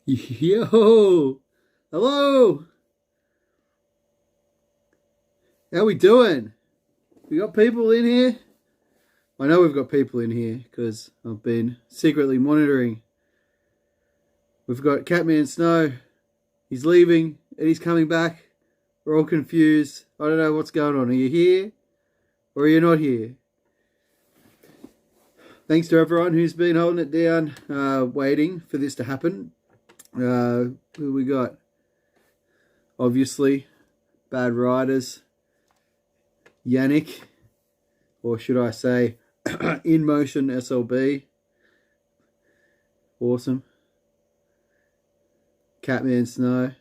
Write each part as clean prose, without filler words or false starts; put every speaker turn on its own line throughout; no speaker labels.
Yo! Hello! How we doing? We got people in here? I know we've got people in here because I've been secretly monitoring. We've got Catman Snow. He's leaving and he's coming back. We're all confused. I don't know what's going on. Are you here or are you not here? Thanks to everyone who's been holding it down, waiting for this to happen. Who we got? Obviously, Bad Riders. Yannick, or should I say, In Motion SLB. Awesome. Catman Snow.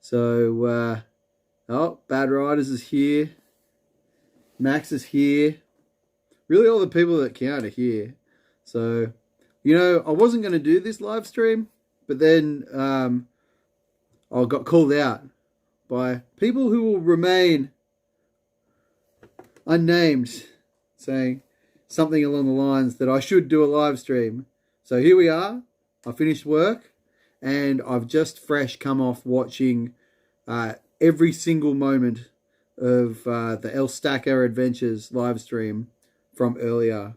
So, Bad Riders is here. Max is here. Really, all the people that count are here. So, I wasn't going to do this live stream, but then I got called out by people who will remain unnamed, saying something along the lines that I should do a live stream. So here we are. I finished work and I've just fresh come off watching every single moment of the El Stacker Adventures live stream from earlier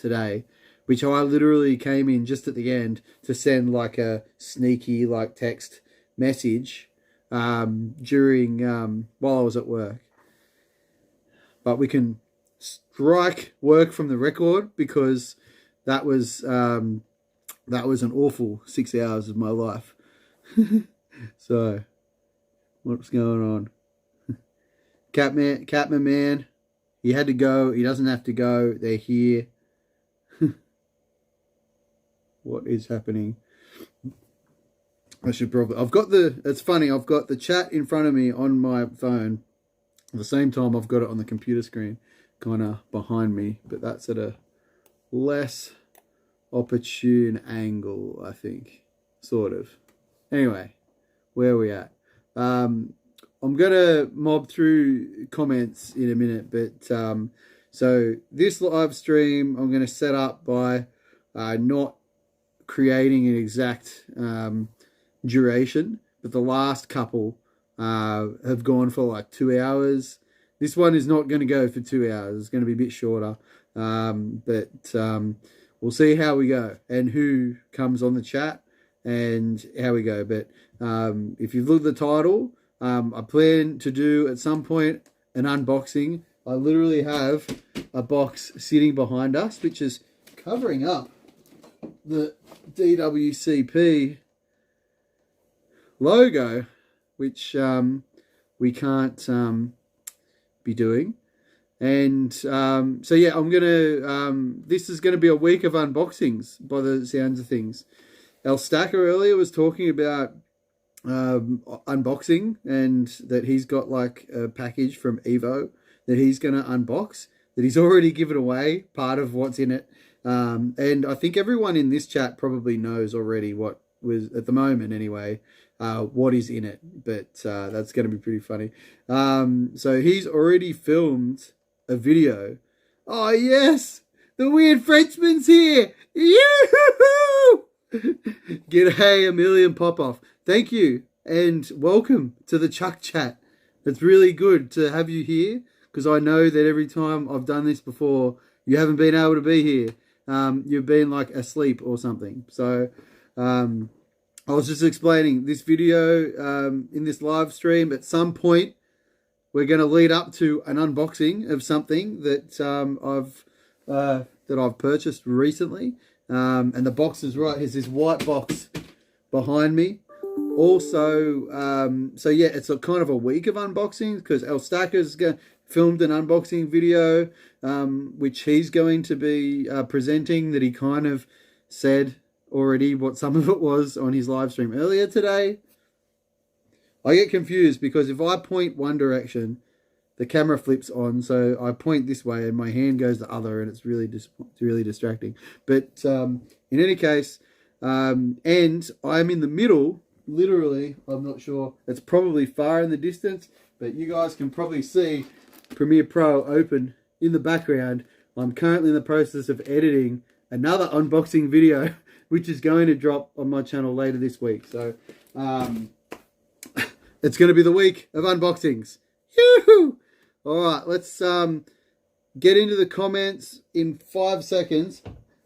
today, which I literally came in just at the end to send like a sneaky text message during while I was at work. But we can strike work from the record because that was an awful 6 hours of my life. So, what's going on? Catman man, he had to go. He doesn't have to go. They're here. What is happening? It's funny, I've got the chat in front of me on my phone. At the same time, I've got it on the computer screen, kind of behind me, but that's at a less opportune angle, I think, sort of. Anyway, where are we at? I'm going to mob through comments in a minute, but so this live stream I'm going to set up by not creating an exact duration, but the last couple have gone for like 2 hours. This one is not going to go for 2 hours. It's going to be a bit shorter. But we'll see how we go and who comes on the chat and how we go. But if you've looked at the title, I plan to do at some point an unboxing. I literally have a box sitting behind us, which is covering up the DWCP logo, which we can't be doing. And so yeah, I'm gonna this is gonna be a week of unboxings by the sounds of things. El Stacker earlier was talking about unboxing and that he's got like a package from Evo that he's gonna unbox, that he's already given away part of what's in it. And I think everyone in this chat probably knows already what was, at the moment anyway, what is in it, but that's going to be pretty funny. So he's already filmed a video. Oh yes, the weird Frenchman's here. Yoo-hoo! G'day, Emilian Popoff. Thank you and welcome to the Chuck Chat. It's really good to have you here because I know that every time I've done this before, you haven't been able to be here. You've been like asleep or something. So I was just explaining this video in this live stream. At some point, we're going to lead up to an unboxing of something that I've purchased recently. And the box is right. Here's this white box behind me. Also, so yeah, it's a kind of a week of unboxings because El Stacker's filmed an unboxing video, which he's going to be presenting, that he kind of said already what some of it was on his live stream earlier today. I get confused because if I point one direction, the camera flips on, so I point this way and my hand goes the other, and it's really distracting. But in any case, and I'm in the middle, literally, I'm not sure, it's probably far in the distance, but you guys can probably see Premiere Pro open in the background. I'm currently in the process of editing another unboxing video which is going to drop on my channel later this week. So it's going to be the week of unboxings. Yoo-hoo! All right, let's get into the comments in 5 seconds.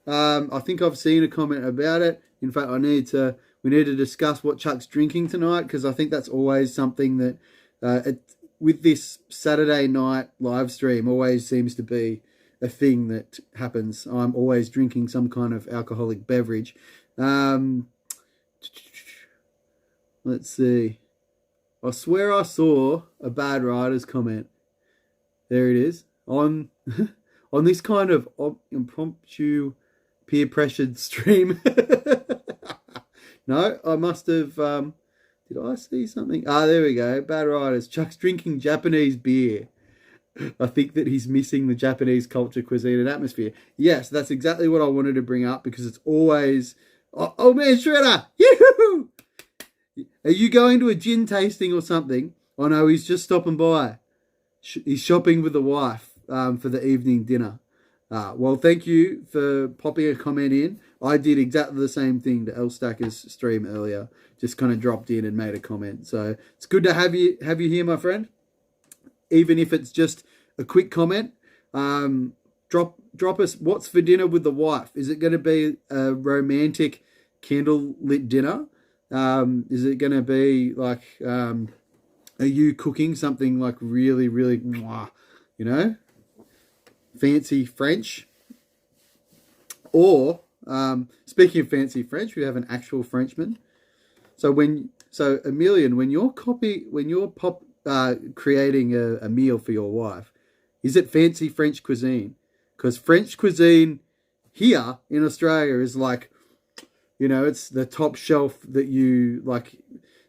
I think I've seen a comment about it. In fact, we need to discuss what Chuck's drinking tonight, because I think that's always something that with this Saturday night live stream always seems to be a thing that happens. I'm always drinking some kind of alcoholic beverage. Let's see. I swear I saw a Bad Riders comment. There it is. On this kind of impromptu peer pressured stream. No, I must have did I see something? There we go. Bad Riders. Chuck's drinking Japanese beer. I think that he's missing the Japanese culture, cuisine, and atmosphere. Yes, that's exactly what I wanted to bring up, because it's always oh man, Shredder! Yoo-hoo! Are you going to a gin tasting or something? Oh no, he's just stopping by. He's shopping with the wife for the evening dinner. Well, thank you for popping a comment in. I did exactly the same thing to El Stacker's stream earlier. Just kind of dropped in and made a comment. So it's good to have you here, my friend. Even if it's just a quick comment. Drop us, what's for dinner with the wife? Is it going to be a romantic candlelit dinner? Is it going to be like, are you cooking something like really, really, fancy French? Or, speaking of fancy French, we have an actual Frenchman. So Emilian, when you're creating a meal for your wife, is it fancy French cuisine? Because French cuisine here in Australia is like, it's the top shelf that you like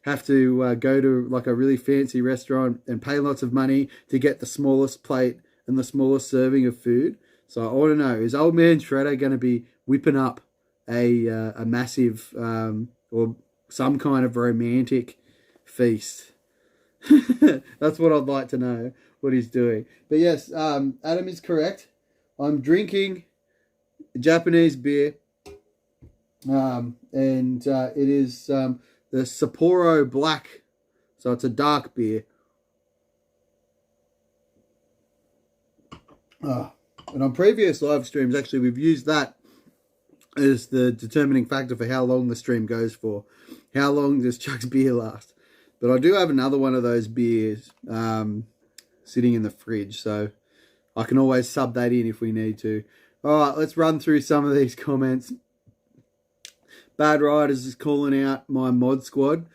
have to go to like a really fancy restaurant and pay lots of money to get the smallest plate and the smallest serving of food. So I want to know, is old man Shredder going to be whipping up a massive or some kind of romantic feast? That's what I'd like to know, what he's doing. But yes, Adam is correct. I'm drinking Japanese beer, and it is the Sapporo Black, so it's a dark beer. And on previous live streams, actually, we've used that as the determining factor for how long the stream goes for. How long does Chuck's beer last? But I do have another one of those beers sitting in the fridge, so I can always sub that in if we need to. All right, let's run through some of these comments. Bad Riders is calling out my mod squad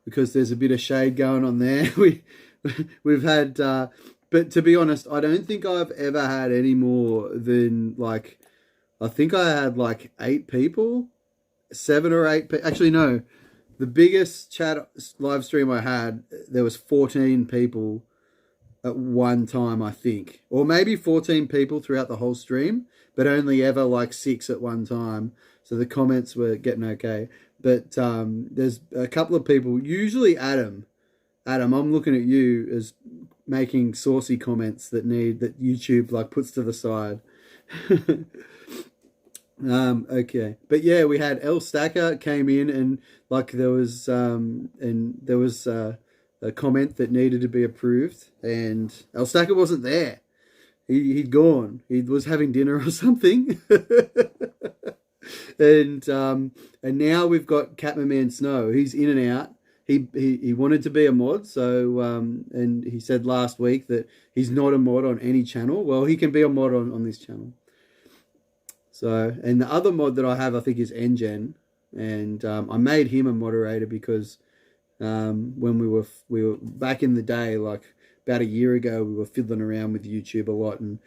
because there's a bit of shade going on there. We've had, but to be honest, I don't think I've ever had any more than like, I think I had like 8 people, 7 or 8. Actually, no. The biggest chat live stream I had, there was 14 people at one time, I think. Or maybe 14 people throughout the whole stream, but only ever like 6 at one time. So the comments were getting okay. But there's a couple of people, usually Adam, I'm looking at you as making saucy comments that YouTube like puts to the side. Okay, but yeah, we had El Stacker came in and like there was a comment that needed to be approved, and El Stacker wasn't there. He'd gone. He was having dinner or something. and now we've got Catman Snow. He's in and out. He wanted to be a mod, so and he said last week that he's not a mod on any channel. Well, he can be a mod on this channel. So, and the other mod that I have, I think, is Engen, and I made him a moderator because when we were back in the day, like about a year ago, we were fiddling around with YouTube a lot and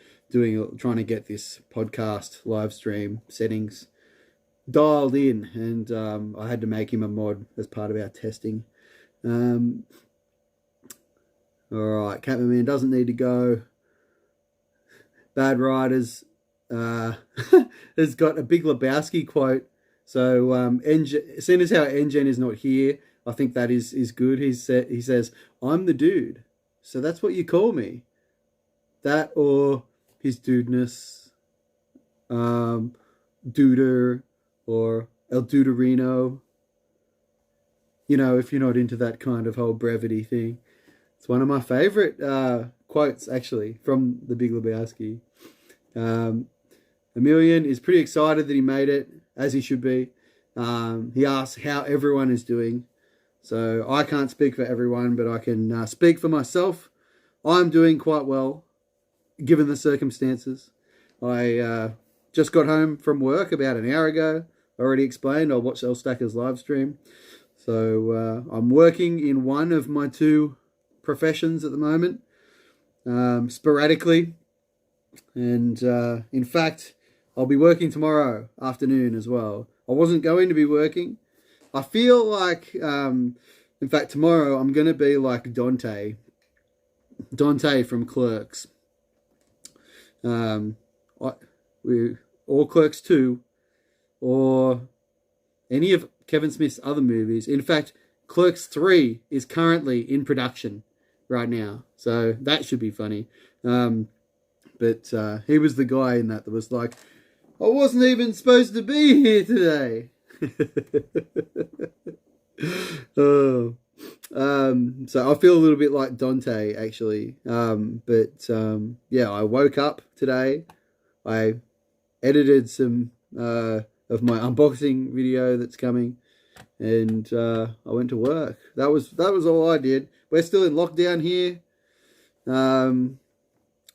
trying to get this podcast live stream settings dialed in, and I had to make him a mod as part of our testing. All right, Catman doesn't need to go. Bad Riders has got a Big Lebowski quote. So seeing as how Engen is not here, I think that is good. He says, "I'm the dude, so that's what you call me." That or his dudeness, duder, or El Deuterino. You know, if you're not into that kind of whole brevity thing. It's one of my favorite quotes, actually, from The Big Lebowski. Emilian is pretty excited that he made it, as he should be. He asks how everyone is doing. So I can't speak for everyone, but I can speak for myself. I'm doing quite well, given the circumstances. I just got home from work about an hour ago. Already explained, I watched Elstacker's live stream. So I'm working in one of my two professions at the moment, sporadically. And in fact, I'll be working tomorrow afternoon as well. I wasn't going to be working. I feel like, in fact, tomorrow I'm going to be like Dante from Clerks. Or Clerks 2, or any of Kevin Smith's other movies. In fact, Clerks 3 is currently in production right now, so that should be funny. But he was the guy in that was like, I wasn't even supposed to be here today. So I feel a little bit like Dante, actually. Yeah, I woke up today. I edited some of my unboxing video that's coming, and I went to work. That was all I did. We're still in lockdown here.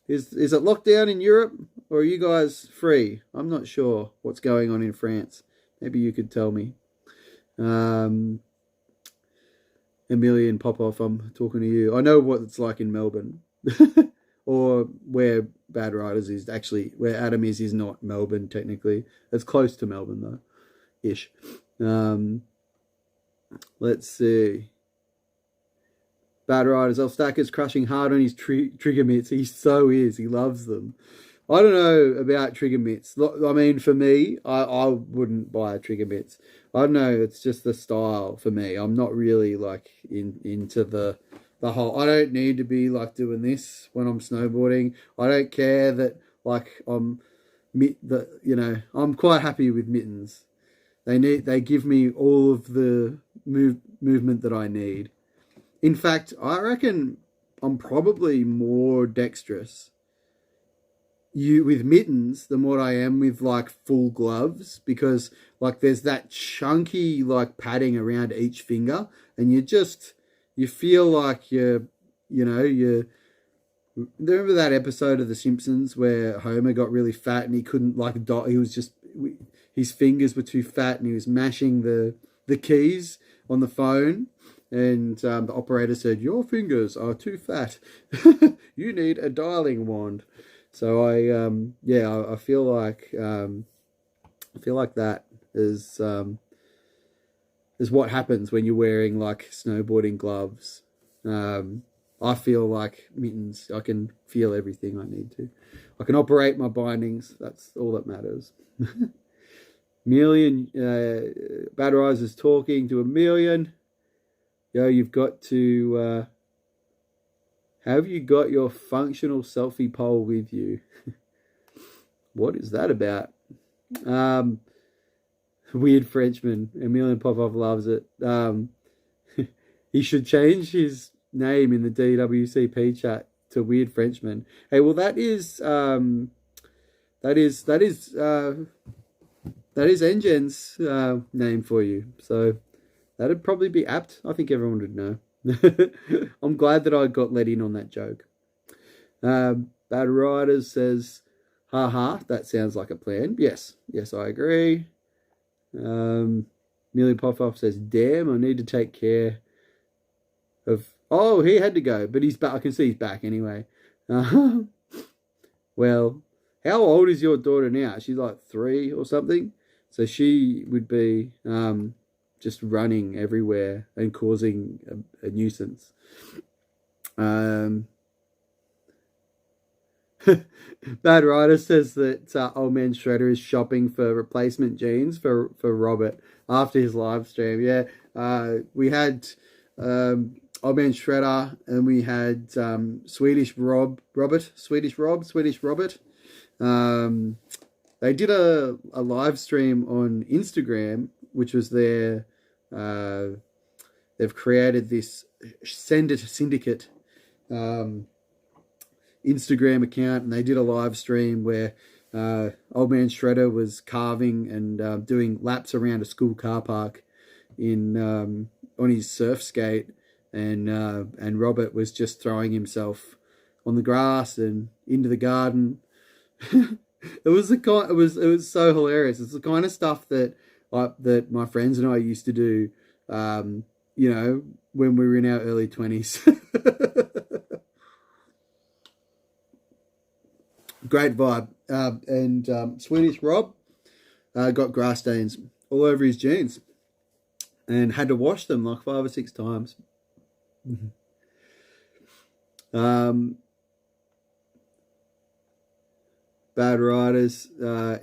Is it lockdown in Europe, or are you guys free? I'm not sure what's going on in France. Maybe you could tell me. Emilian Popoff, I'm talking to you. I know what it's like in Melbourne. Or where Bad Riders is. Actually, where Adam is not Melbourne, technically. It's close to Melbourne, though. Ish. Let's see. Bad Riders. Elstacker's crushing hard on his trigger mitts. He so is. He loves them. I don't know about trigger mitts. I mean, for me, I wouldn't buy trigger mitts. I don't know. It's just the style for me. I'm not really like into the whole. I don't need to be like doing this when I'm snowboarding. I don't care that like I'm quite happy with mittens. They give me all of the movement that I need. In fact, I reckon I'm probably more dexterous with mittens than what I am with like full gloves, because like there's that chunky like padding around each finger, and you feel like you remember that episode of The Simpsons where Homer got really fat and he couldn't like his fingers were too fat and he was mashing the keys on the phone. And the operator said, "Your fingers are too fat. You need a dialing wand." So I feel like that is what happens when you're wearing like snowboarding gloves. I feel like mittens. I can feel everything I need to. I can operate my bindings. That's all that matters. Bad Rise is talking to Emilian. Yo, you've got to, have you got your functional selfie pole with you? What is that about? Weird Frenchman. Emilian Popov loves it. He should change his name in the DWCP chat to Weird Frenchman. Hey, well that is Engen's name for you. So that'd probably be apt. I think everyone would know. I'm glad that I got let in on that joke. Bad Riders says, haha, that sounds like a plan. Yes, I agree. Millie Popoff says, damn, I need to take care of... Oh, he had to go, but he's back. I can see he's back anyway. Well, how old is your daughter now? She's like 3 or something. So she would be... just running everywhere and causing a nuisance. Bad Rider says that Old Man Shredder is shopping for replacement jeans for Robert after his live stream. Yeah, we had Old Man Shredder and we had Swedish Robert. they did a live stream on Instagram, which was their, they've created this Send It Syndicate Instagram account, and they did a live stream where Old Man Shredder was carving and doing laps around a school car park in on his surf skate, and Robert was just throwing himself on the grass and into the garden. It was so hilarious. It's the kind of stuff that my friends and I used to do, when we were in our early 20s. Great vibe. And Swedish Rob got grass stains all over his jeans and had to wash them like 5 or 6 times. Bad Riders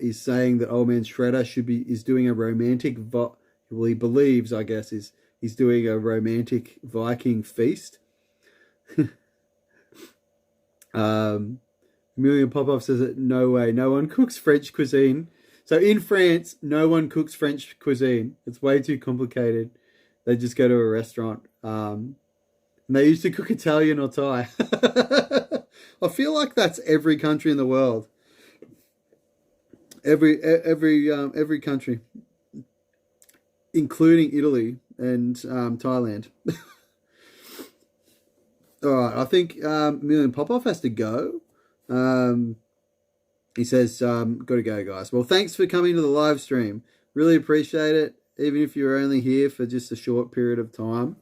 is saying that Old Man Shredder is doing a romantic he believes, I guess, he's doing a romantic Viking feast. Million Popov says that no way, no one cooks French cuisine. So in France, no one cooks French cuisine. It's way too complicated. They just go to a restaurant. And they used to cook Italian or Thai. I feel like that's every country in the world. Every country, including Italy and Thailand. All right, I think Million Popov has to go. He says, got to go, guys. Well, thanks for coming to the live stream. Really appreciate it, even if you were only here for just a short period of time.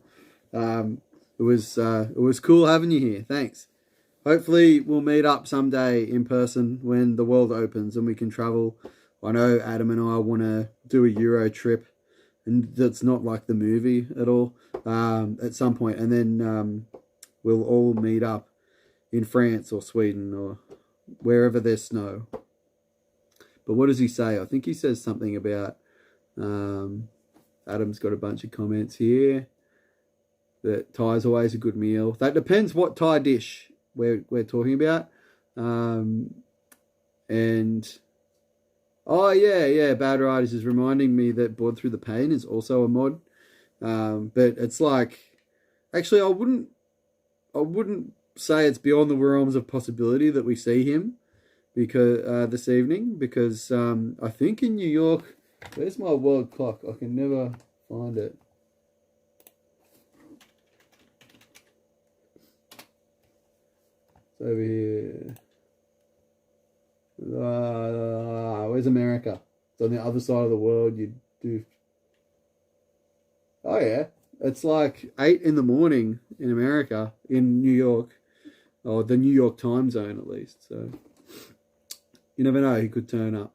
It was cool having you here. Thanks. Hopefully we'll meet up someday in person when the world opens and we can travel. I know Adam and I want to do a Euro trip, and that's not like the movie at all, at some point. And then we'll all meet up in France or Sweden or wherever there's snow. But what does he say? I think he says something about, Adam's got a bunch of comments here, that Thai's always a good meal. That depends what Thai dish we're talking about. And oh yeah, Bad Riders is reminding me that Bored Through the Pain is also a mod. But it's like, actually I wouldn't say it's beyond the realms of possibility that we see him because this evening, because I think in New York, where's my world clock? I can never find it. It's over here. Where's America? It's on the other side of the world. You do. Oh yeah, it's like 8 in the morning in America, in New York, or the New York time zone at least. So you never know, he could turn up.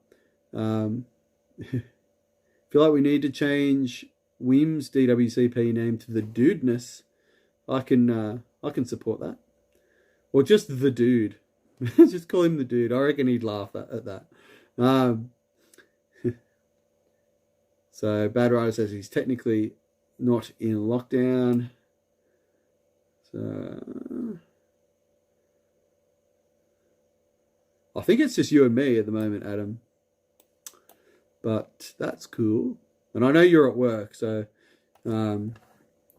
Feel like we need to change Wim's DWCP name to the Dudeness. I can support that, or just the Dude. Just call him the Dude. I reckon he'd laugh at that. So Bad Rider says he's technically not in lockdown. So I think it's just you and me at the moment, Adam. But that's cool. And I know you're at work, so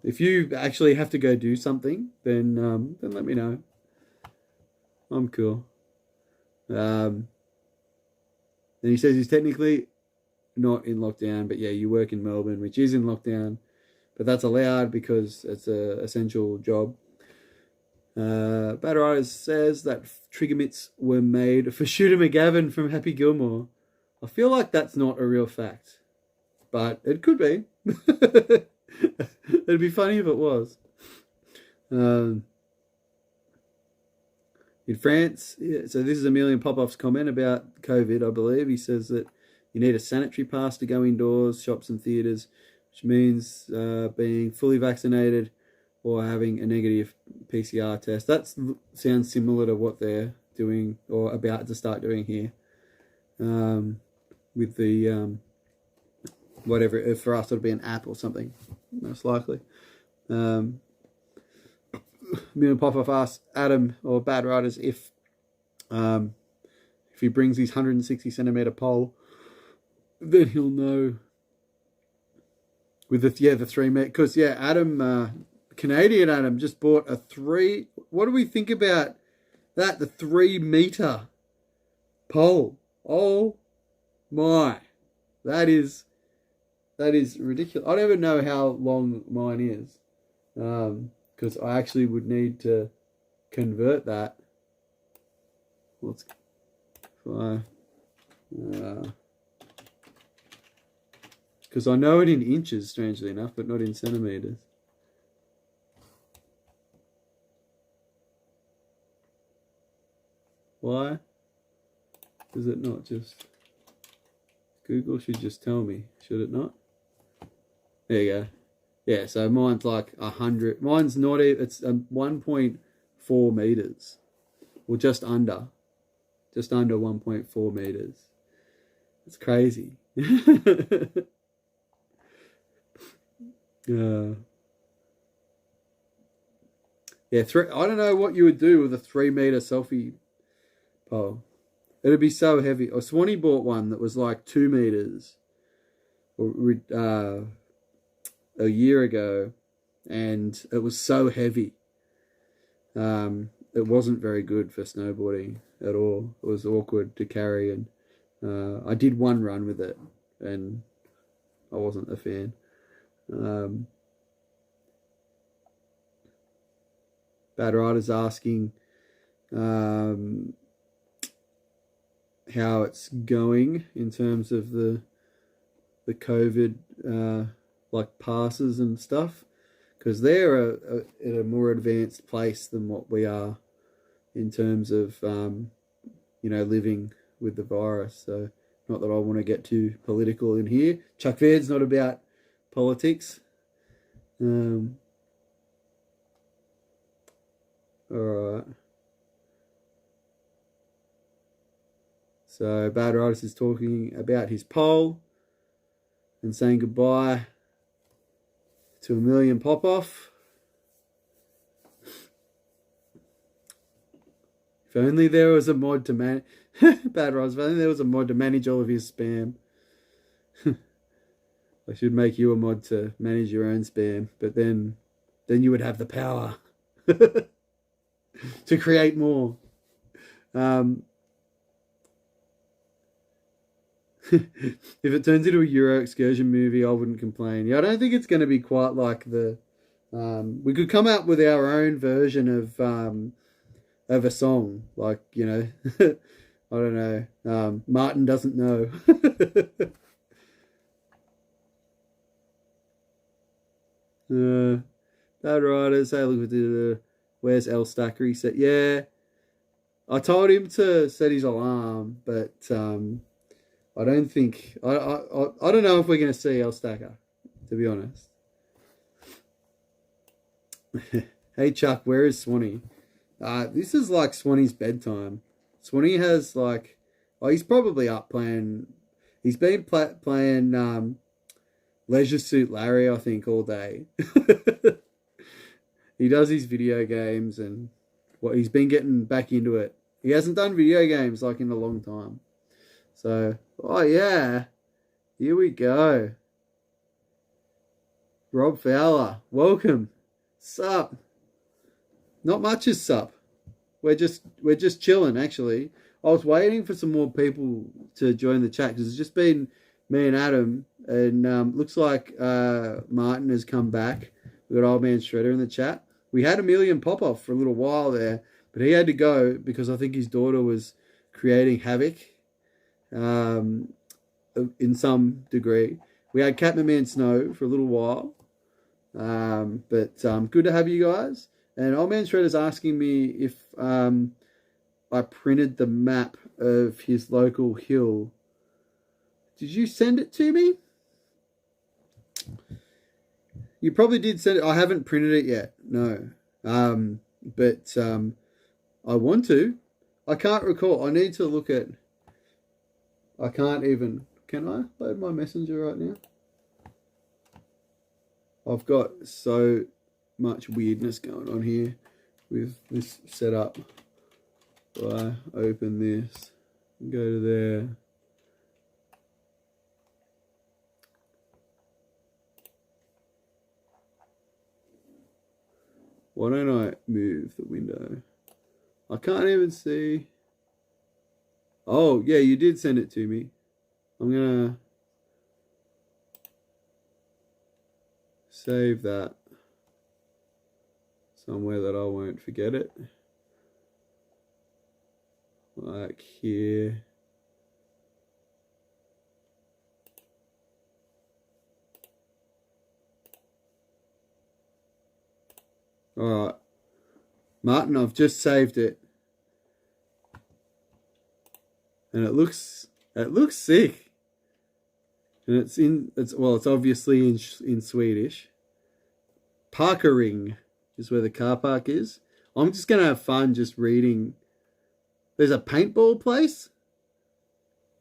if you actually have to go do something, then let me know. I'm cool. And he says he's technically not in lockdown, but yeah, you work in Melbourne, which is in lockdown, but that's allowed because it's a essential job. Bad Riders says that trigger mitts were made for Shooter McGavin from Happy Gilmore. I feel like that's not a real fact, but it could be. It'd be funny if it was. In France, so this is Emilian Popov's comment about COVID, I believe. He says that you need a sanitary pass to go indoors, shops and theatres, which means being fully vaccinated or having a negative PCR test. That sounds similar to what they're doing or about to start doing here with the, whatever, for us it'll be an app or something, most likely. Me and Pop-Off asked Adam or Bad Riders if If he brings his 160 centimeter pole, then he'll know. With the 3 meter, because Adam, Canadian Adam, just bought a 3. What do we think about that? The 3 meter pole. Oh my, that is ridiculous. I don't even know how long mine is, because I actually would need to convert that. What's 5? Because I know it in inches, strangely enough, but not in centimeters. Why does it not just... Google should just tell me, should it not? There you go. Yeah, so mine's like 100. Mine's not even... It's 1.4 meters. Or just under. Just under 1.4 meters. It's crazy. I don't know what you would do with a 3 meter selfie pole. It'd be so heavy. Oh, Swanee bought one that was like 2 meters a year ago, and it was so heavy. It wasn't very good for snowboarding at all. It was awkward to carry, and I did one run with it, and I wasn't a fan. Bad Rider's asking how it's going in terms of the COVID like passes and stuff, because they're at a more advanced place than what we are in terms of living with the virus. So not that I want to get too political in here. Chuck Vaird's not about politics. All right. So Bad Riders is talking about his pole and saying goodbye to 1 million pop-off. If only there was a mod to manage... Bad Riders, if only there was a mod to manage all of his spam. I should make you a mod to manage your own spam, but then you would have the power to create more. If it turns into a Euro excursion movie, I wouldn't complain. Yeah, I don't think it's going to be quite like the... we could come out with our own version of a song, like, I don't know. Martin doesn't know. Bad Riders, hey, look at the... Where's El Stacker? He said, yeah. I told him to set his alarm, but I don't think... I don't know if we're going to see El Stacker, to be honest. Hey, Chuck, where is Swanee? This is like Swanee's bedtime. Swanee has like... Oh, he's probably up playing... He's been playing Leisure Suit Larry, I think, all day. He does his video games, and he's been getting back into it. He hasn't done video games like in a long time. So, oh yeah, here we go. Rob Fowler, welcome. Sup? Not much is sup. We're just chilling, actually. I was waiting for some more people to join the chat because it's just been me and Adam, and looks like Martin has come back. We've got Old Man Shredder in the chat. We had 1 million pop-off for a little while there, but he had to go because I think his daughter was creating havoc in some degree. We had Catman Snow for a little while, but good to have you guys. And Old Man Shredder's asking me if I printed the map of his local hill. Did you send it to me? You probably did send it. I haven't printed it yet. No. But I want to. I can't recall. I need to look at... I can't even... Can I load my messenger right now? I've got so much weirdness going on here with this setup. I open this. Go to there. Why don't I move the window? I can't even see. Oh, yeah, you did send it to me. I'm gonna save that somewhere that I won't forget it. Like here. Alright. Martin, I've just saved it. And it looks sick. And it's obviously in Swedish. Parkering is where the car park is. I'm just gonna have fun just reading. There's a paintball place?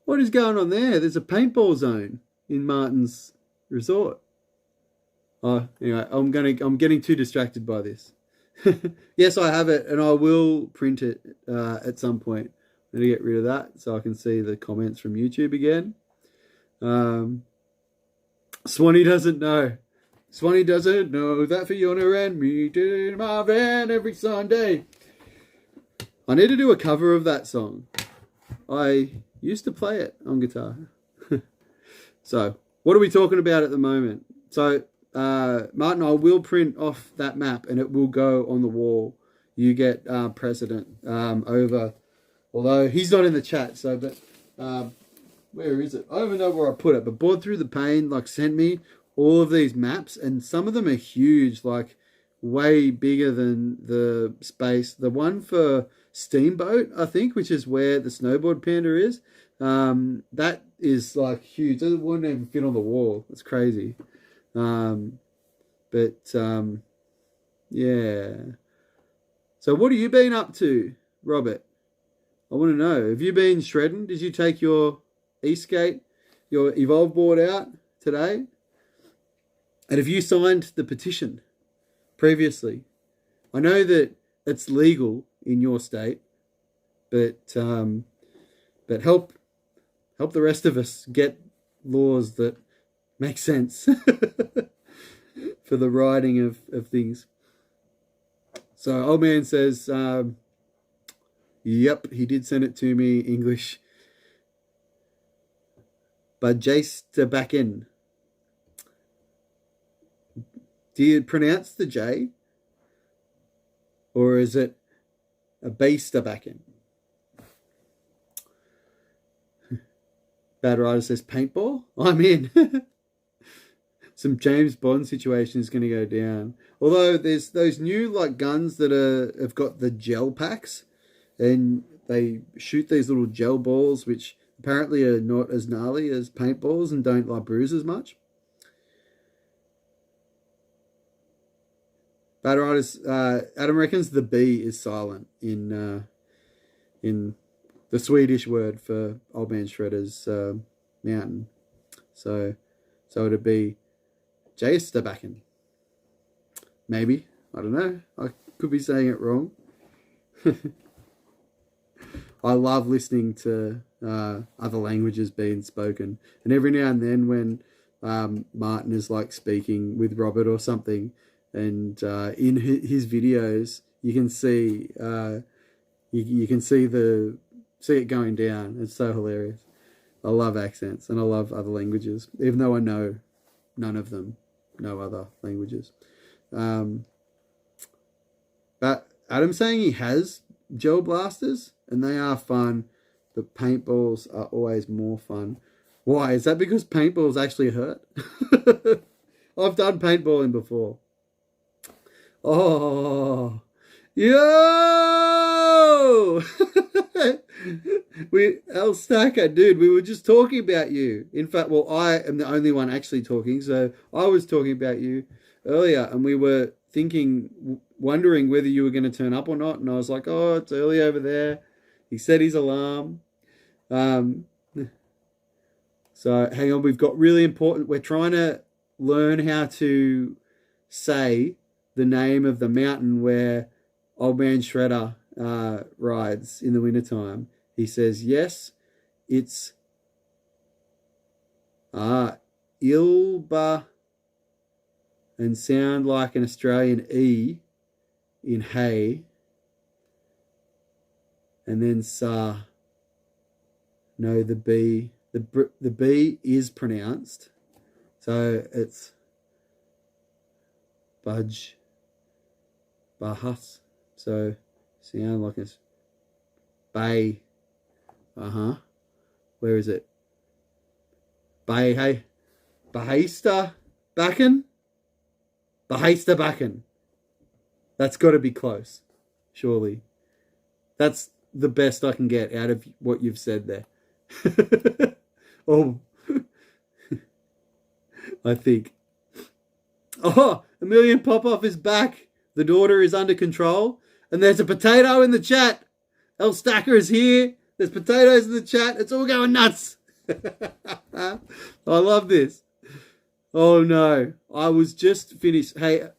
What is going on there? There's a paintball zone in Martin's resort. Oh, anyway, I'm getting too distracted by this. Yes, I have it, and I will print it at some point. I'm going to get rid of that so I can see the comments from YouTube again. Swanee doesn't know. Swanee doesn't know that Fiona and me did in my van every Sunday. I need to do a cover of that song. I used to play it on guitar. So, what are we talking about at the moment? So, Martin, I will print off that map and it will go on the wall. You get President over, although he's not in the chat, so, but where is it? I don't even know where I put it, but Bored Through the Pain sent me all of these maps, and some of them are huge, like way bigger than the space. The one for Steamboat, I think, which is where the snowboard panda is, that is like huge. It wouldn't even fit on the wall. It's crazy. Yeah. So what have you been up to, Robert? I want to know. Have you been shredding? Did you take your e-skate, your Evolve board out today? And have you signed the petition previously? I know that it's legal in your state, but help the rest of us get laws that make sense for the writing of things. So old man says, yep, he did send it to me, English. But Jace to back in. Do you pronounce the J? Or is it a base to back in? Bad Rider says paintball. I'm in. Some James Bond situation is going to go down. Although there's those new guns that have got the gel packs, and they shoot these little gel balls, which apparently are not as gnarly as paintballs and don't bruise as much. Bad Riders, Adam reckons the B is silent in the Swedish word for Old Man Shredder's mountain. So it'd be Jaestabacken. Maybe. I don't know. I could be saying it wrong. I love listening to other languages being spoken. And every now and then when Martin is speaking with Robert or something, and in his videos you can see you can see it going down. It's so hilarious. I love accents and I love other languages, even though I know none of them, no other languages. But Adam's saying he has gel blasters and they are fun, but paintballs are always more fun. Why? Is that because paintballs actually hurt? I've done paintballing before. Oh, yo! El Stacker, dude, we were just talking about you. In fact, I am the only one actually talking, so I was talking about you earlier, and we were wondering whether you were going to turn up or not, and I was like, oh, it's early over there. He set his alarm. So hang on, we've got really important, we're trying to learn how to say the name of the mountain where Old Man Shredder rides in the wintertime. He says yes, It's Ilba and sound like an Australian E in hay. And then sa. No, the B. The B is pronounced. So it's budge. Bahas. So sound like it's bay. Where is it? Bay, hey. Bahista Backen? Bahista Backen. That's got to be close, surely. That's the best I can get out of what you've said there. Oh, I think. Oh, a million pop-off is back. The daughter is under control. And there's a potato in the chat. El Stacker is here. There's potatoes in the chat. It's all going nuts. I love this. Oh no, I was just finished. Hey,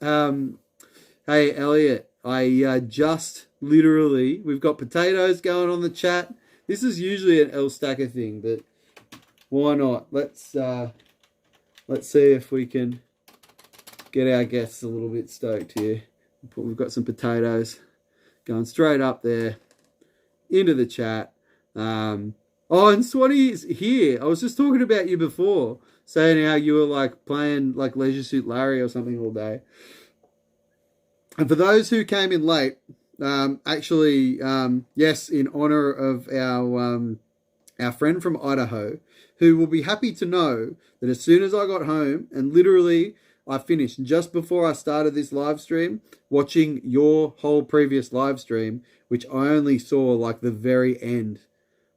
Elliot, I just literally, we've got potatoes going on the chat. This is usually an El Stacker thing, but why not? Let's see if we can get our guests a little bit stoked here. We've got some potatoes going straight up there into the chat. Oh, and Swanee's here. I was just talking about you before, saying how you were like playing like Leisure Suit Larry or something all day. And for those who came in late, yes, in honor of our friend from Idaho, who will be happy to know that as soon as I got home, and literally I finished just before I started this live stream, watching your whole previous live stream, which I only saw like the very end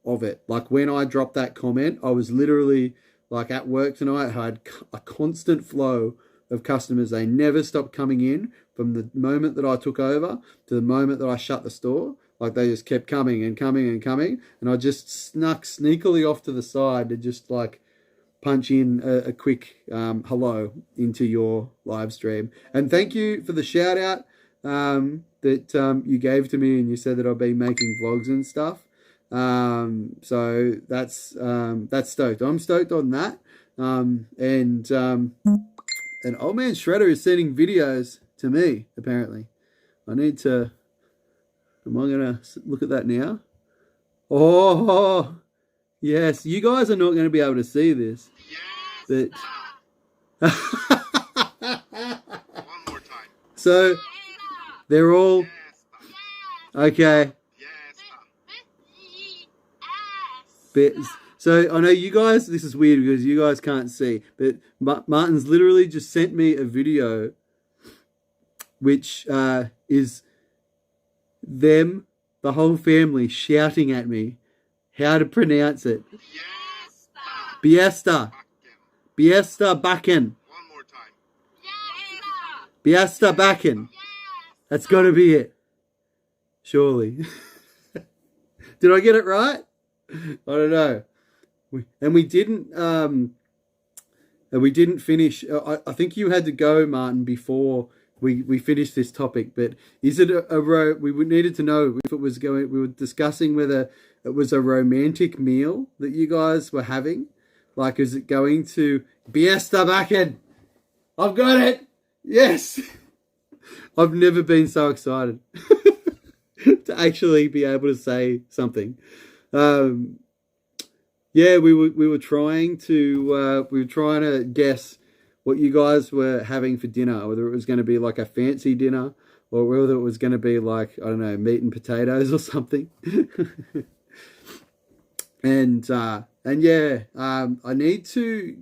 of it. Like when I dropped that comment, I was literally like at work tonight, I had a constant flow of customers. They never stopped coming in from the moment that I took over to the moment that I shut the store. Like they just kept coming and coming and coming. And I just snuck sneakily off to the side to just like punch in a quick hello into your live stream. And thank you for the shout out that you gave to me, and you said that I've been making vlogs and stuff. So that's stoked. I'm stoked on that. And Old Man Shredder is sending videos to me, apparently. Am I going to look at that now? Oh, yes. You guys are not going to be able to see this. Yes. But one more time. So, they're all... Okay. So I know you guys, this is weird because you guys can't see, but Martin's literally just sent me a video which is them, the whole family, shouting at me how to pronounce it. Biesta. Biesta Backen. One more time. Biesta Backen. That's got to be it. Surely. Did I get it right? I don't know. We didn't finish. I think you had to go, Martin, before we finished this topic. But is it we needed to know if it was going. We were discussing whether it was a romantic meal that you guys were having. Like, is it going to Biesta Backen? I've got it. Yes. I've never been so excited to actually be able to say something. Yeah, we were trying to guess what you guys were having for dinner, whether it was going to be like a fancy dinner or whether it was going to be like, I don't know, meat and potatoes or something. And yeah, I need to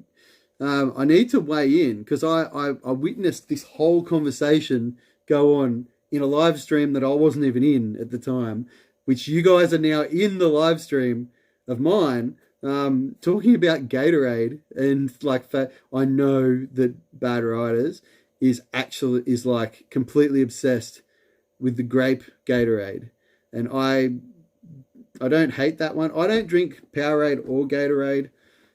weigh in because I witnessed this whole conversation go on in a live stream that I wasn't even in at the time, which you guys are now in the live stream of mine, talking about Gatorade. And like, I know that Bad Riders is like completely obsessed with the grape Gatorade, and I don't hate that one. I don't drink Powerade or Gatorade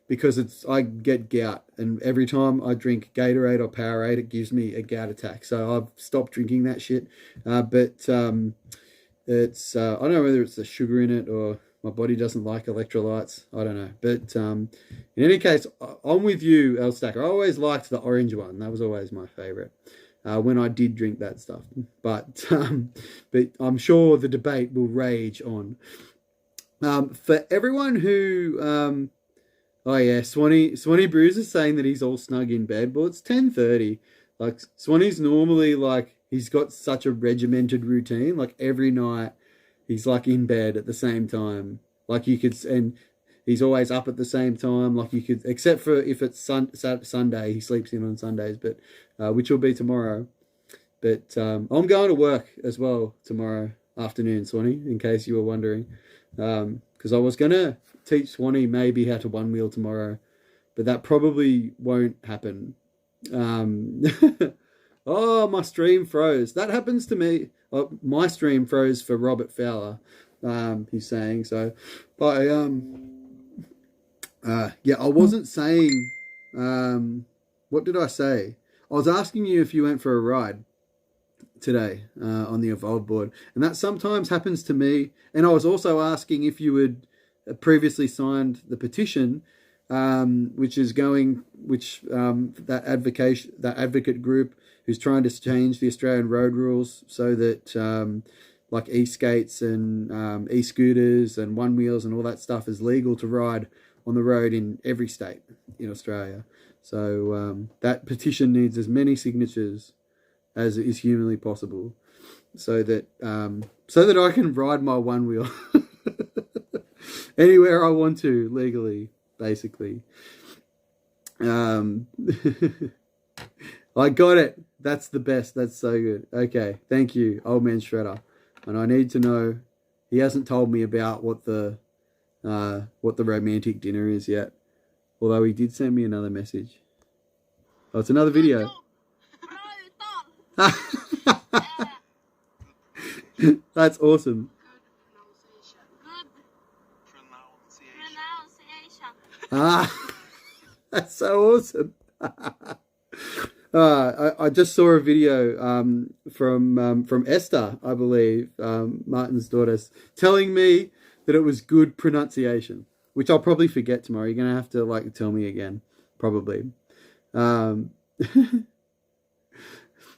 because I get gout, and every time I drink Gatorade or Powerade, it gives me a gout attack. So I've stopped drinking that shit. But it's I don't know whether it's the sugar in it or my body doesn't like electrolytes. I don't know. But in any case, I'm with you, El Stacker. I always liked the orange one. That was always my favorite when I did drink that stuff. But I'm sure the debate will rage on. For everyone who... oh, yeah, Swanee Bruiser saying that he's all snug in bed. Well, it's 10:30. Like, Swanee's normally, like, he's got such a regimented routine. Like, every night he's, like, in bed at the same time. Like, you could... And he's always up at the same time. Like, you could... Except for if it's Sunday. He sleeps in on Sundays, but which will be tomorrow. But I'm going to work as well tomorrow afternoon, Swanee, in case you were wondering. Because I was going to teach Swanee maybe how to one wheel tomorrow, but that probably won't happen. Oh, my stream froze. That happens to me. Oh, my stream froze for Robert Fowler. He's saying so. But yeah, I wasn't saying. What did I say? I was asking you if you went for a ride today on the Evolve board, and that sometimes happens to me. And I was also asking if you had previously signed the petition, that advocate group who's trying to change the Australian road rules so that like e-skates and e-scooters and one wheels and all that stuff is legal to ride on the road in every state in Australia. So that petition needs as many signatures as is humanly possible, so that I can ride my one wheel anywhere I want to legally, basically. I got it. That's the best. That's so good. Okay, thank you, Old Man Shredder. And I need to know. He hasn't told me about what the romantic dinner is yet. Although he did send me another message. Oh, it's another video. That's awesome. That's so awesome. I just saw a video from Esther, I believe, Martin's daughter, telling me that it was good pronunciation, which I'll probably forget tomorrow. You're gonna have to tell me again, probably.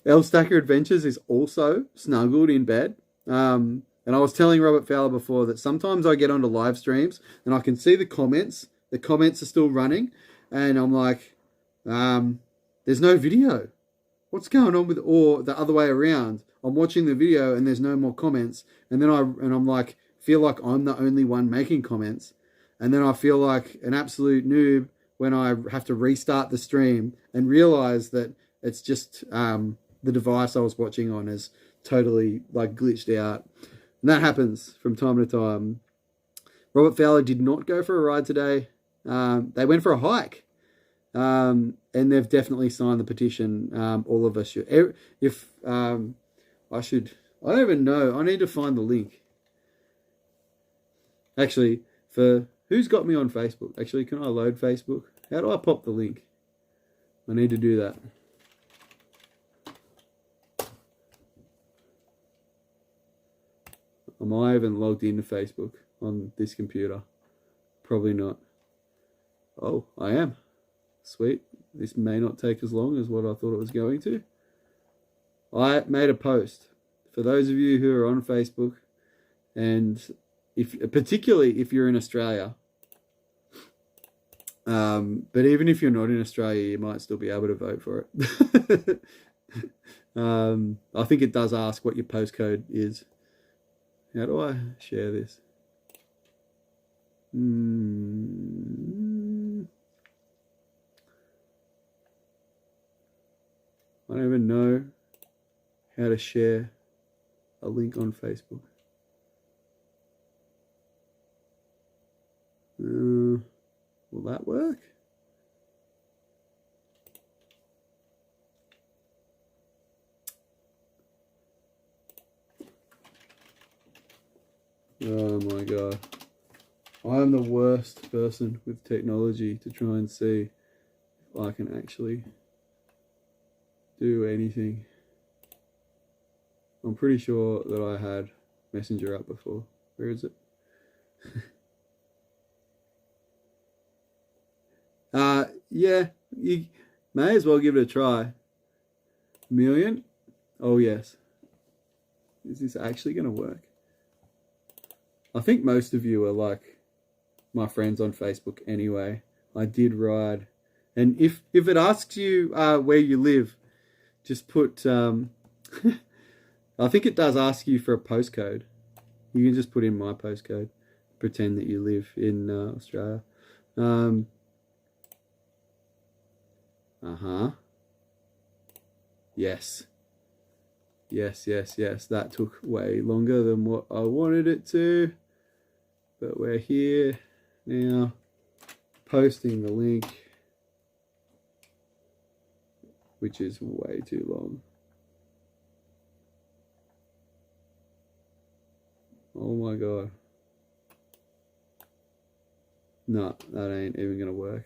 El Stacker Adventures is also snuggled in bed. And I was telling Robert Fowler before that sometimes I get onto live streams and I can see the comments. The comments are still running, and I'm like, there's no video. What's going on with, or the other way around? I'm watching the video and there's no more comments, and then I'm like, feel like I'm the only one making comments, and then I feel like an absolute noob when I have to restart the stream and realize that it's just the device I was watching on is totally glitched out. And that happens from time to time. Robert Fowler did not go for a ride today. They went for a hike. And they've definitely signed the petition. All of us should. I don't even know. I need to find the link. Actually, for who's got me on Facebook? Actually, can I load Facebook? How do I pop the link? I need to do that. Am I even logged into Facebook on this computer? Probably not. Oh, I am. Sweet. This may not take as long as what I thought it was going to. I made a post for those of you who are on Facebook, and particularly if you're in Australia. But even if you're not in Australia, you might still be able to vote for it. I think it does ask what your postcode is. How do I share this? I don't even know how to share a link on Facebook. Will that work? Oh my god. I am the worst person with technology to try and see if I can actually do anything. I'm pretty sure that I had Messenger up before. Where is it? Yeah, you may as well give it a try. Million? Oh, yes. Is this actually going to work? I think most of you are like my friends on Facebook anyway. I did ride. And if it asks you where you live, just put... I think it does ask you for a postcode. You can just put in my postcode. Pretend that you live in Australia. Yes. Yes. That took way longer than what I wanted it to. But we're here now. Posting the link. Which is way too long. Oh my god. No, that ain't even gonna work.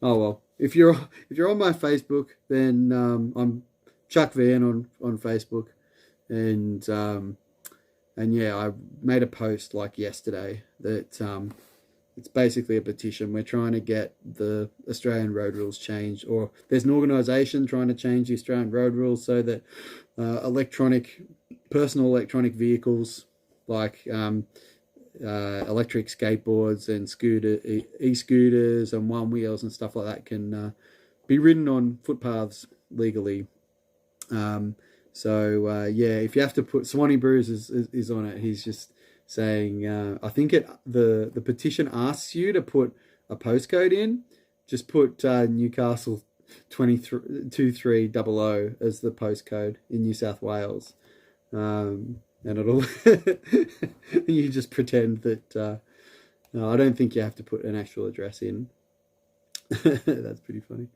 Oh well. If you're on my Facebook, then I'm Chuck Van on Facebook, and yeah, I made a post like yesterday that it's basically a petition. We're trying to get the Australian road rules changed, or there's an organisation trying to change the Australian road rules so that personal electronic vehicles like electric skateboards and e-scooters and one wheels and stuff like that can be ridden on footpaths legally. So yeah, if you have to put Swanee Brews is on it. He's just saying I think the petition asks you to put a postcode in. Just put Newcastle 2300 as the postcode in New South Wales. And it'll you just pretend that no, I don't think you have to put an actual address in. That's pretty funny.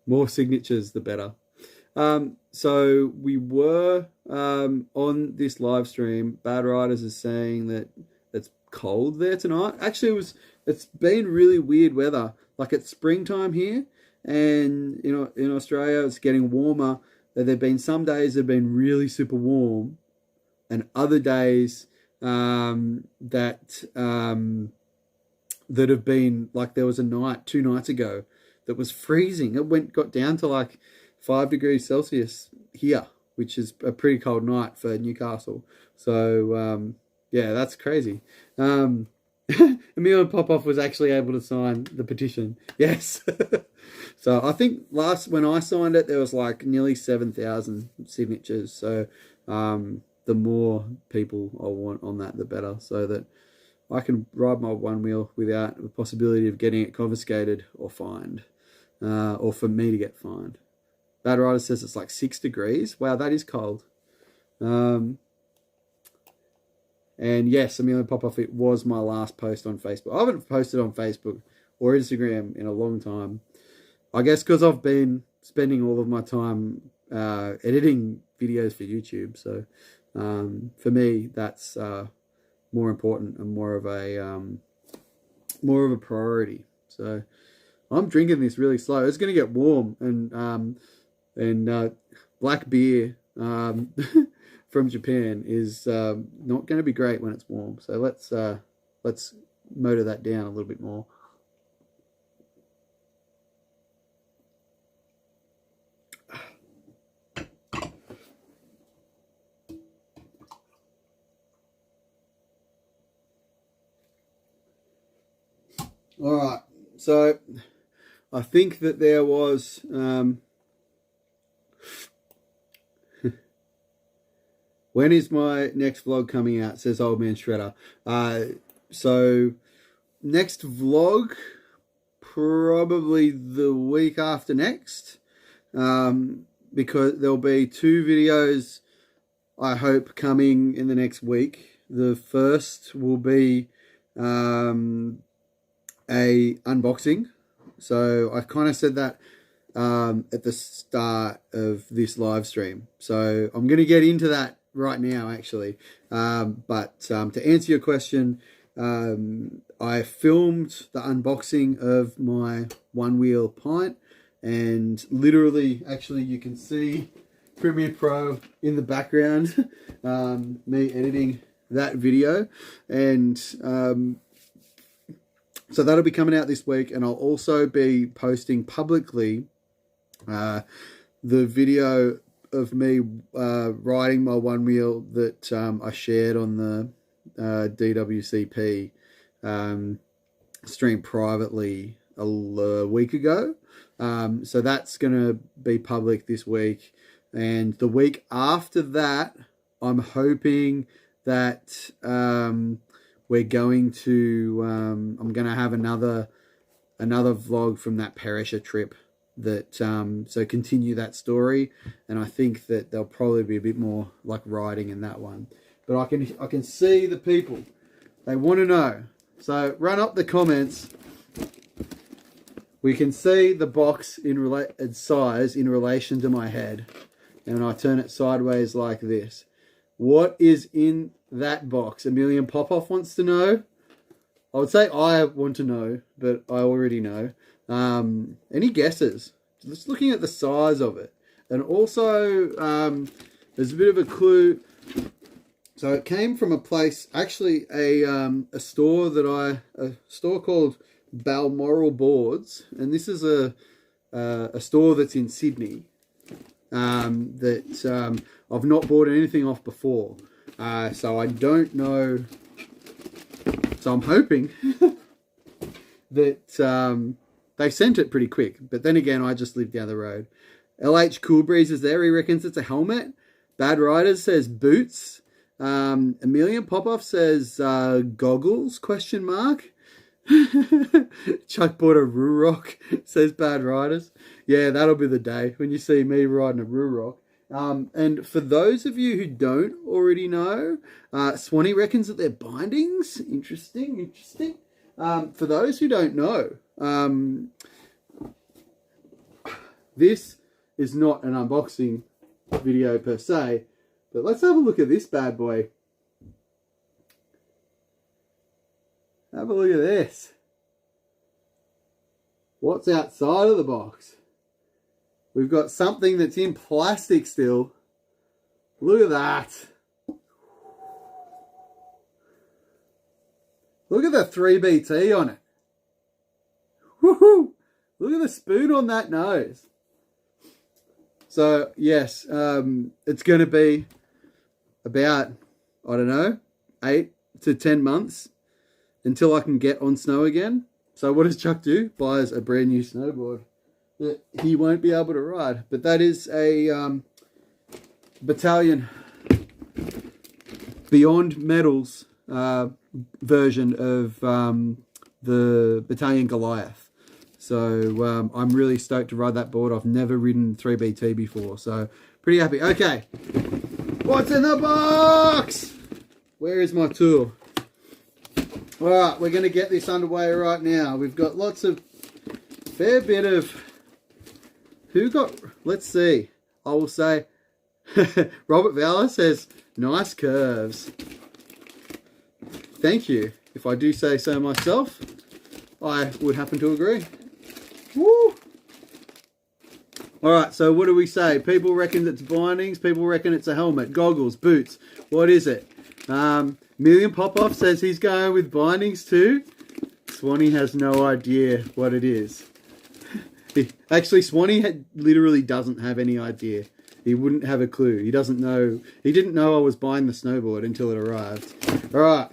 More signatures the better. So we were on this live stream. Bad Riders is saying that it's cold there tonight. Actually, it's been really weird weather. Like it's springtime here, and in Australia it's getting warmer. There've been some days that have been really super warm, and other days that have been like there was a night 2 nights ago that was freezing. It got down to like 5 degrees Celsius here, which is a pretty cold night for Newcastle. So yeah, that's crazy. Emil Popoff was actually able to sign the petition. Yes. So I think when I signed it, there was like nearly 7,000 signatures. So the more people I want on that, the better, so that I can ride my one wheel without the possibility of getting it confiscated or fined, or for me to get fined. Bad Rider says it's like 6 degrees. Wow, that is cold. And yes, Emilio Popoff, it was my last post on Facebook. I haven't posted on Facebook or Instagram in a long time. I guess because I've been spending all of my time editing videos for YouTube. So for me, that's more important and more of a priority. So I'm drinking this really slow. It's going to get warm, and black beer from Japan is not going to be great when it's warm. So let's motor that down a little bit more. All right, so I think that there was when is my next vlog coming out, says Old Man Shredder. So next vlog, probably the week after next, because there'll be 2 videos, I hope, coming in the next week. The first will be a unboxing. So I kind of said that at the start of this live stream. So I'm going to get into that right now, actually. But to answer your question, I filmed the unboxing of my one wheel pint, and literally, actually, you can see Premiere Pro in the background, me editing that video. And So that'll be coming out this week, and I'll also be posting publicly the video of me riding my one wheel that I shared on the DWCP stream privately a week ago. So that's going to be public this week. And the week after that, I'm hoping that we're going to, I'm going to have another vlog from that Perisher trip that, so continue that story. And I think that there'll probably be a bit more like riding in that one. But I can see the people, they want to know. So run up the comments. We can see the box in size in relation to my head. And I turn it sideways like this. What is in that box? Emilian Popoff wants to know. I would say I want to know, but I already know. Any guesses? Just looking at the size of it. And also, there's a bit of a clue. So it came from a place, actually a store called Balmoral Boards. And this is a store that's in Sydney. That I've not bought anything off before, so I don't know. So I'm hoping that they sent it pretty quick. But then again, I just live down the road. LH Cool Breeze is there. He reckons it's a helmet. Bad Riders says boots. Emilian Popoff says goggles? ? Chuck bought a Ruroc, says Bad Riders. Yeah, that'll be the day when you see me riding a Ruroc. And for those of you who don't already know, Swanee reckons that they're bindings. Interesting. For those who don't know, this is not an unboxing video per se, but let's have a look at this bad boy. Have a look at this. What's outside of the box? We've got something that's in plastic still. Look at that. Look at the 3BT on it. Woohoo! Look at the spoon on that nose. So, yes, it's going to be about, I don't know, 8 to 10 months until I can get on snow again. So what does Chuck do? Buys a brand new snowboard that he won't be able to ride. But that is a Battalion Beyond Medals version of the Battalion Goliath. So I'm really stoked to ride that board. I've never ridden 3BT before, so pretty happy. Okay, what's in the box? Where is my tool? All right, we're going to get this underway right now. We've got fair bit of, let's see. I will say, Robert Valor says, nice curves. Thank you. If I do say so myself, I would happen to agree. Woo! All right, so what do we say? People reckon it's bindings. People reckon it's a helmet, goggles, boots. What is it? Million Popoff says he's going with bindings too. Swanee has no idea what it is. Actually, Swanee literally doesn't have any idea. He wouldn't have a clue. He doesn't know. He didn't know I was buying the snowboard until it arrived. All right.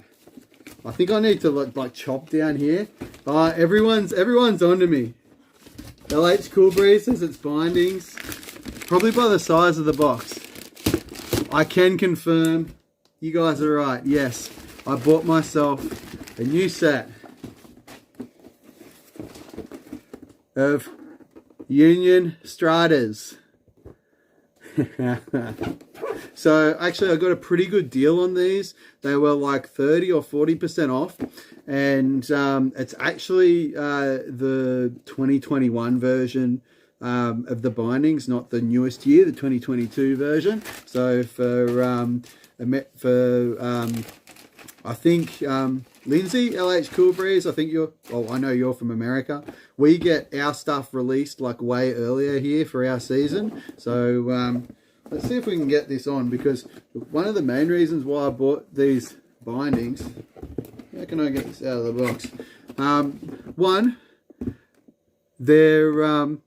I think I need to like chop down here. Everyone's onto me. LH Cool Breeze says it's bindings. Probably by the size of the box. I can confirm. You guys are right. Yes, I bought myself a new set of Union Stratas. So actually I got a pretty good deal on these. They were like 30 or 40% off. And it's actually the 2021 version of the bindings, not the newest year, the 2022 version. So I think Lindsay, LH Cool Breeze, I think I know you're from America. We get our stuff released like way earlier here for our season. So let's see if we can get this on, because one of the main reasons why I bought these bindings, how can I get this out of the box? One, they're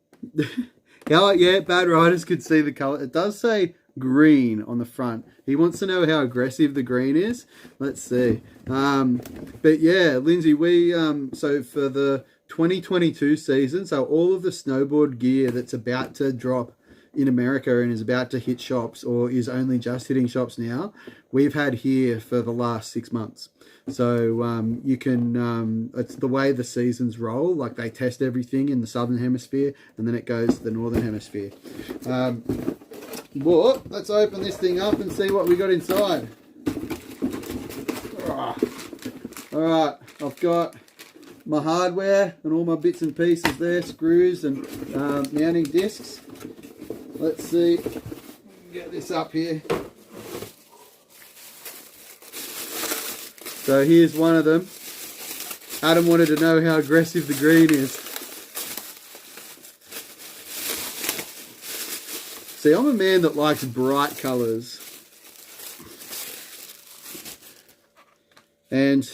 yeah, Bad Riders could see the color. It does say green on the front. He wants to know how aggressive the green is. Let's see. But yeah, Lindsay, we so for the 2022 season, so all of the snowboard gear that's about to drop in America and is about to hit shops or is only just hitting shops now, we've had here for the last 6 months. So you can, it's the way the seasons roll, like they test everything in the Southern Hemisphere and then it goes to the Northern Hemisphere. But let's open this thing up and see what we got inside. All right, I've got my hardware and all my bits and pieces there, screws and mounting discs. Let's see, get this up here. So here's one of them. Adam wanted to know how aggressive the green is. See, I'm a man that likes bright colours. And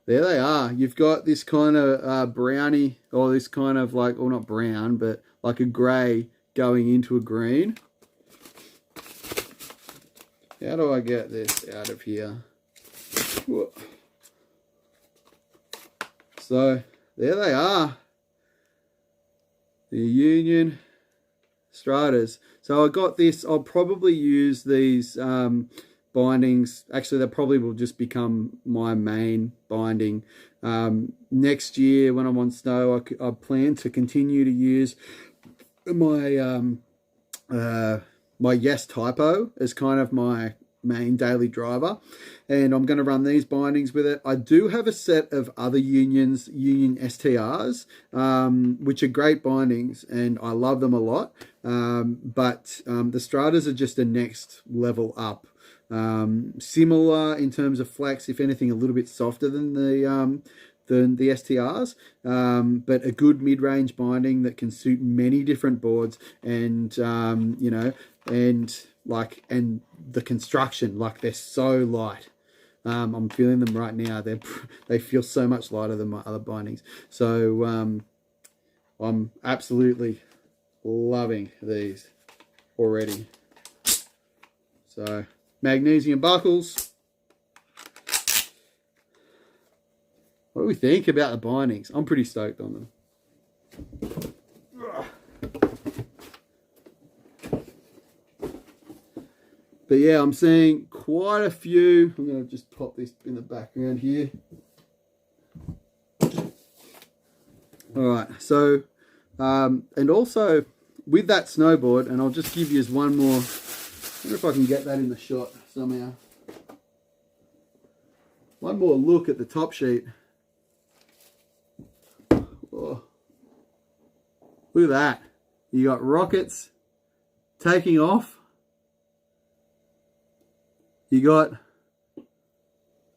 there they are. You've got this kind of brownie, or this kind of like, well, not brown, but like a grey going into a green. How do I get this out of here? So there they are, the Union Stratas. So I got this. I'll probably use these bindings. Actually, they probably will just become my main binding. Next year when I'm on snow, I plan to continue to use my my Yes Typo as kind of my main daily driver, and I'm going to run these bindings with it. I do have a set of other Union STRs, which are great bindings, and I love them a lot. But the Stratas are just a next level up. Similar in terms of flex, if anything, a little bit softer than the STRs, but a good mid-range binding that can suit many different boards, and you know, and the construction, like they're so light. I'm feeling them right now. They feel so much lighter than my other bindings. So I'm absolutely loving these already. So magnesium buckles. What do we think about the bindings? I'm pretty stoked on them. But yeah, I'm seeing quite a few. I'm going to just pop this in the background here. All right, so, and also with that snowboard, and I'll just give you one more, I wonder if I can get that in the shot somehow. One more look at the top sheet. Oh. Look at that. You got rockets taking off. You got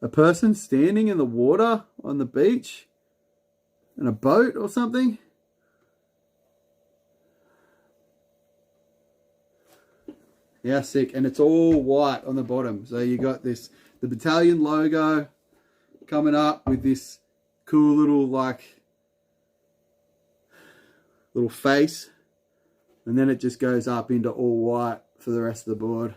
a person standing in the water on the beach in a boat or something. Yeah, sick. And it's all white on the bottom. So you got the battalion logo coming up with this cool little little face. And then it just goes up into all white for the rest of the board.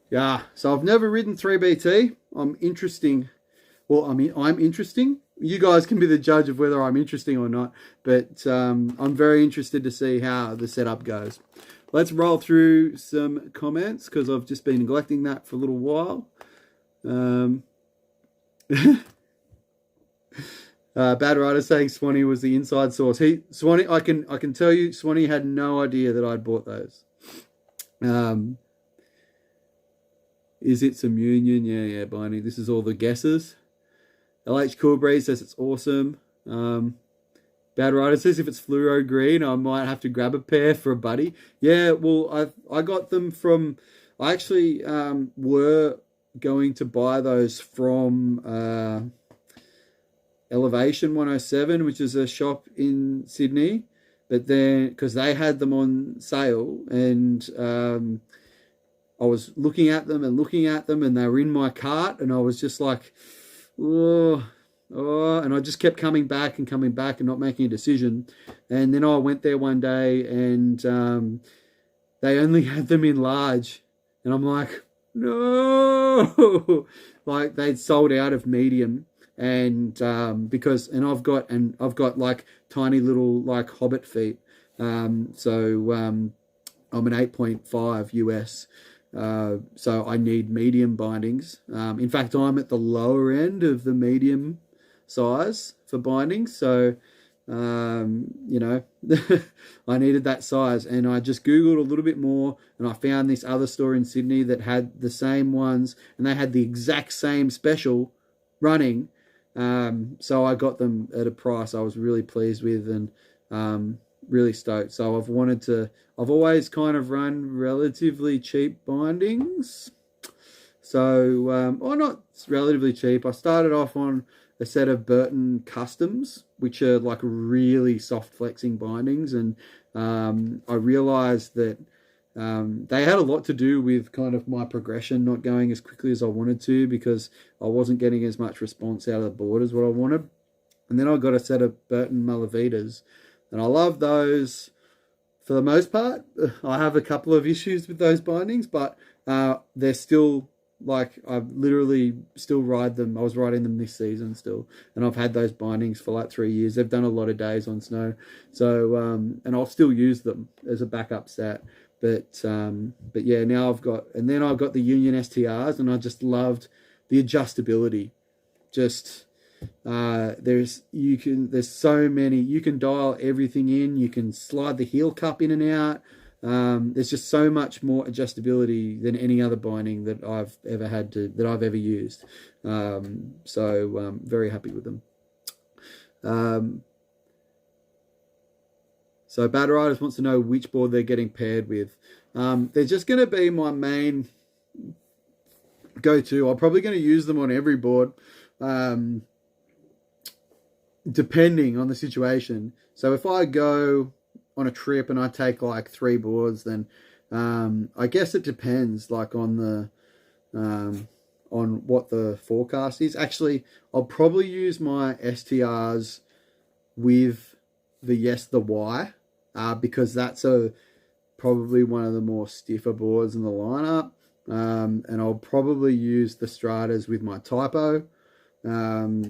Yeah, so I've never ridden 3BT. I'm interesting. You guys can be the judge of whether I'm interesting or not, but I'm very interested to see how the setup goes. Let's roll through some comments because I've just been neglecting that for a little while. Bad Rider saying Swanee was the inside source. Swanee, I can tell you, Swanee had no idea that I'd bought those. Is it some Union? Yeah, binding. This is all the guesses. LH Cool Breeze says it's awesome. Bad Rider says if it's fluoro green, I might have to grab a pair for a buddy. Yeah, well, I got them from. I actually were going to buy those from Elevation 107, which is a shop in Sydney, but then because they had them on sale, and I was looking at them and they were in my cart, and I was just like, and I just kept coming back and not making a decision. And then I went there one day, and they only had them in large, and I'm like, no, like they'd sold out of medium. And I've got like tiny little like hobbit feet, so I'm an 8.5 US. So I need medium bindings. In fact, I'm at the lower end of the medium size for bindings. So, you know, I needed that size, and I just Googled a little bit more, and I found this other store in Sydney that had the same ones, and they had the exact same special running. So I got them at a price I was really pleased with, and really stoked. So I've always kind of run relatively cheap bindings. So, or not relatively cheap. I started off on a set of Burton Customs, which are like really soft flexing bindings. And I realized that they had a lot to do with kind of my progression not going as quickly as I wanted to, because I wasn't getting as much response out of the board as what I wanted. And then I got a set of Burton Malavitas, and I love those for the most part. I have a couple of issues with those bindings, but they're still, like, I've literally still ride them. I was riding them this season still, and I've had those bindings for like 3 years. They've done a lot of days on snow, so and I'll still use them as a backup set. But yeah, now I've got the Union STRs, and I just loved the adjustability. Just there's so many, you can dial everything in, you can slide the heel cup in and out. There's just so much more adjustability than any other binding that I've ever used. So very happy with them. So Bad Riders wants to know which board they're getting paired with. They're just going to be my main go-to. I'm probably going to use them on every board, depending on the situation. So if I go on a trip and I take like 3 boards, then I guess it depends, like on what the forecast is. Actually, I'll probably use my STRs with the Y, because that's probably one of the more stiffer boards in the lineup. And I'll probably use the Stratas with my Typo, and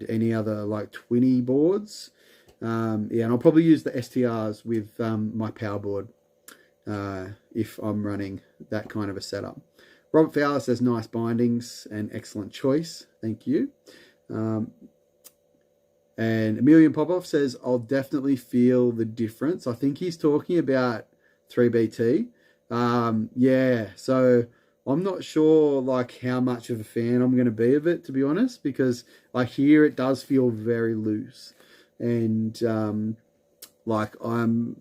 any other like 20 boards. And I'll probably use the STRs with my power board if I'm running that kind of a setup. Robert Fowler says nice bindings and excellent choice. Thank you. And Emilian Popoff says, I'll definitely feel the difference. I think he's talking about 3BT. Yeah, so I'm not sure like how much of a fan I'm going to be of it, to be honest, because I hear it does feel very loose. And like I don't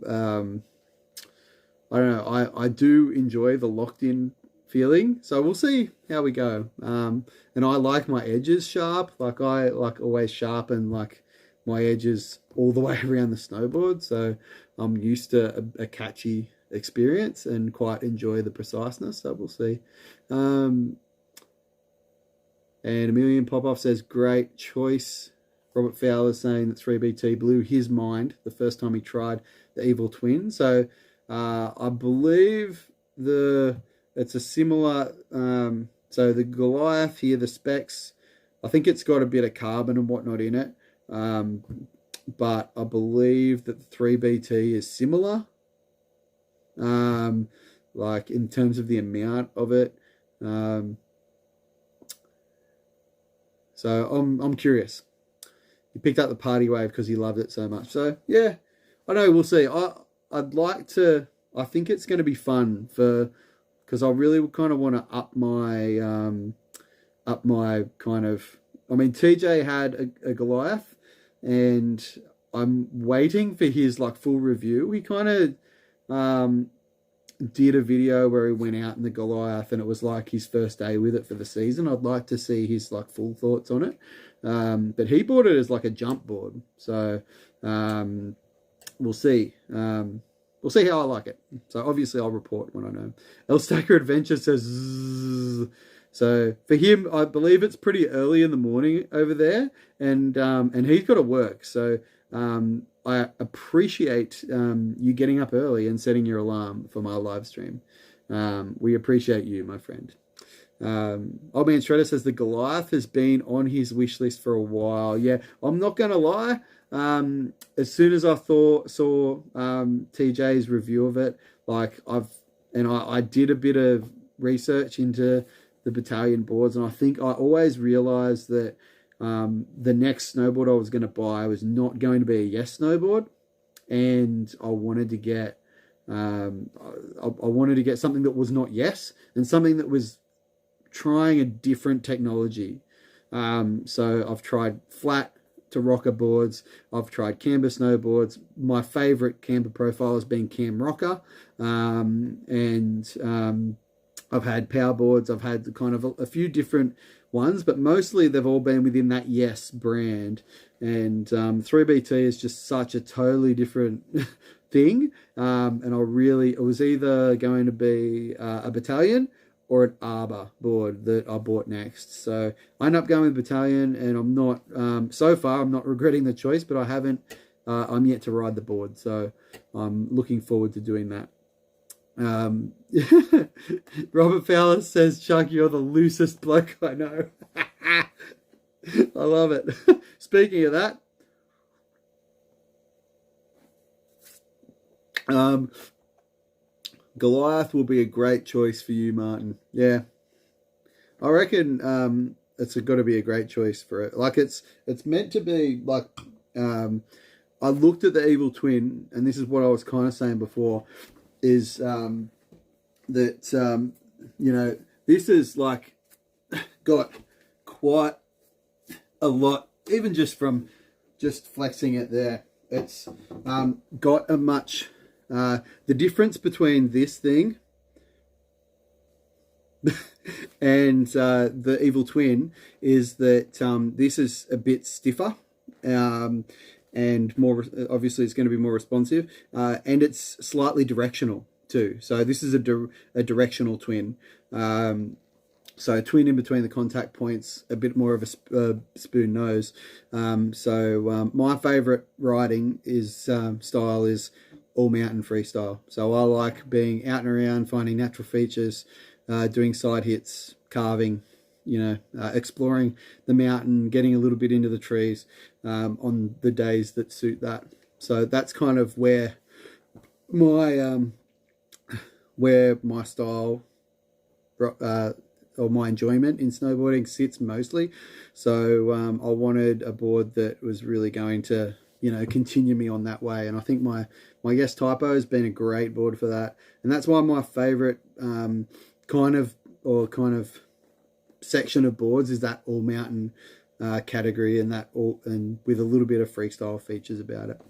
know, I do enjoy the locked in feeling, so we'll see how we go. And I like my edges sharp, like I always sharpen like my edges all the way around the snowboard, so I'm used to a catchy experience and quite enjoy the preciseness, so we'll see. And Emilian Popoff says great choice. Robert Fowler saying that 3BT blew his mind the first time he tried the Evil Twin. So I believe it's a similar, so the Goliath here, the specs, I think it's got a bit of carbon and whatnot in it. But I believe that the 3BT is similar, like in terms of the amount of it. So I'm curious. He picked up the Party Wave because he loved it so much. So yeah, I know, we'll see. I'd like to. I think it's going to be fun because I really kind of want to up my kind of. I mean, TJ had a Goliath, and I'm waiting for his like full review. He kind of did a video where he went out in the Goliath, and it was like his first day with it for the season. I'd like to see his like full thoughts on it. But he bought it as like a jump board, so we'll see. we'll see how I like it. So obviously I'll report when I know. El Stacker Adventure says zzz. So for him, I believe it's pretty early in the morning over there, and he's got to work. So I appreciate you getting up early and setting your alarm for my live stream. We appreciate you, my friend. Old Man Shredder says the Goliath has been on his wish list for a while. Yeah, I'm not going to lie. As soon as I saw TJ's review of it, like I did a bit of research into the battalion boards, and I think I always realized that the next snowboard I was going to buy was not going to be a Yes snowboard, and I wanted to get I wanted to get something that was not Yes, and something that was trying a different technology. So I've tried flat to rocker boards. I've tried camber snowboards. My favorite camber profile has been Cam Rocker. I've had power boards. I've had kind of a few different ones, but mostly they've all been within that Yes brand. And 3BT is just such a totally different thing. And it was either going to be a battalion or an Arbor board that I bought next. So I ended up going with battalion, and I'm not, so far, I'm not regretting the choice, but I'm yet to ride the board. So I'm looking forward to doing that. Robert Fowler says, Chuck, you're the loosest bloke I know. I love it. Speaking of that, Goliath will be a great choice for you, Martin. Yeah, I reckon it's got to be a great choice for it. Like it's meant to be like. I looked at the Evil Twin, and this is what I was kind of saying before, is that this is like got quite a lot, even just from flexing it there. It's got a much. The difference between this thing and the Evil Twin is that this is a bit stiffer, and more obviously it's going to be more responsive, and it's slightly directional too. So this is a directional twin. So a twin in between the contact points, a bit more of a spoon nose. My favourite riding style is all mountain freestyle. So I like being out and around, finding natural features, doing side hits, carving, exploring the mountain, getting a little bit into the trees on the days that suit that. So that's kind of where my style or my enjoyment in snowboarding sits mostly. So I wanted a board that was really going to continue me on that way. And I think my Yes Typo has been a great board for that. And that's why my favorite kind of section of boards is that all mountain category, and with a little bit of freestyle features about it.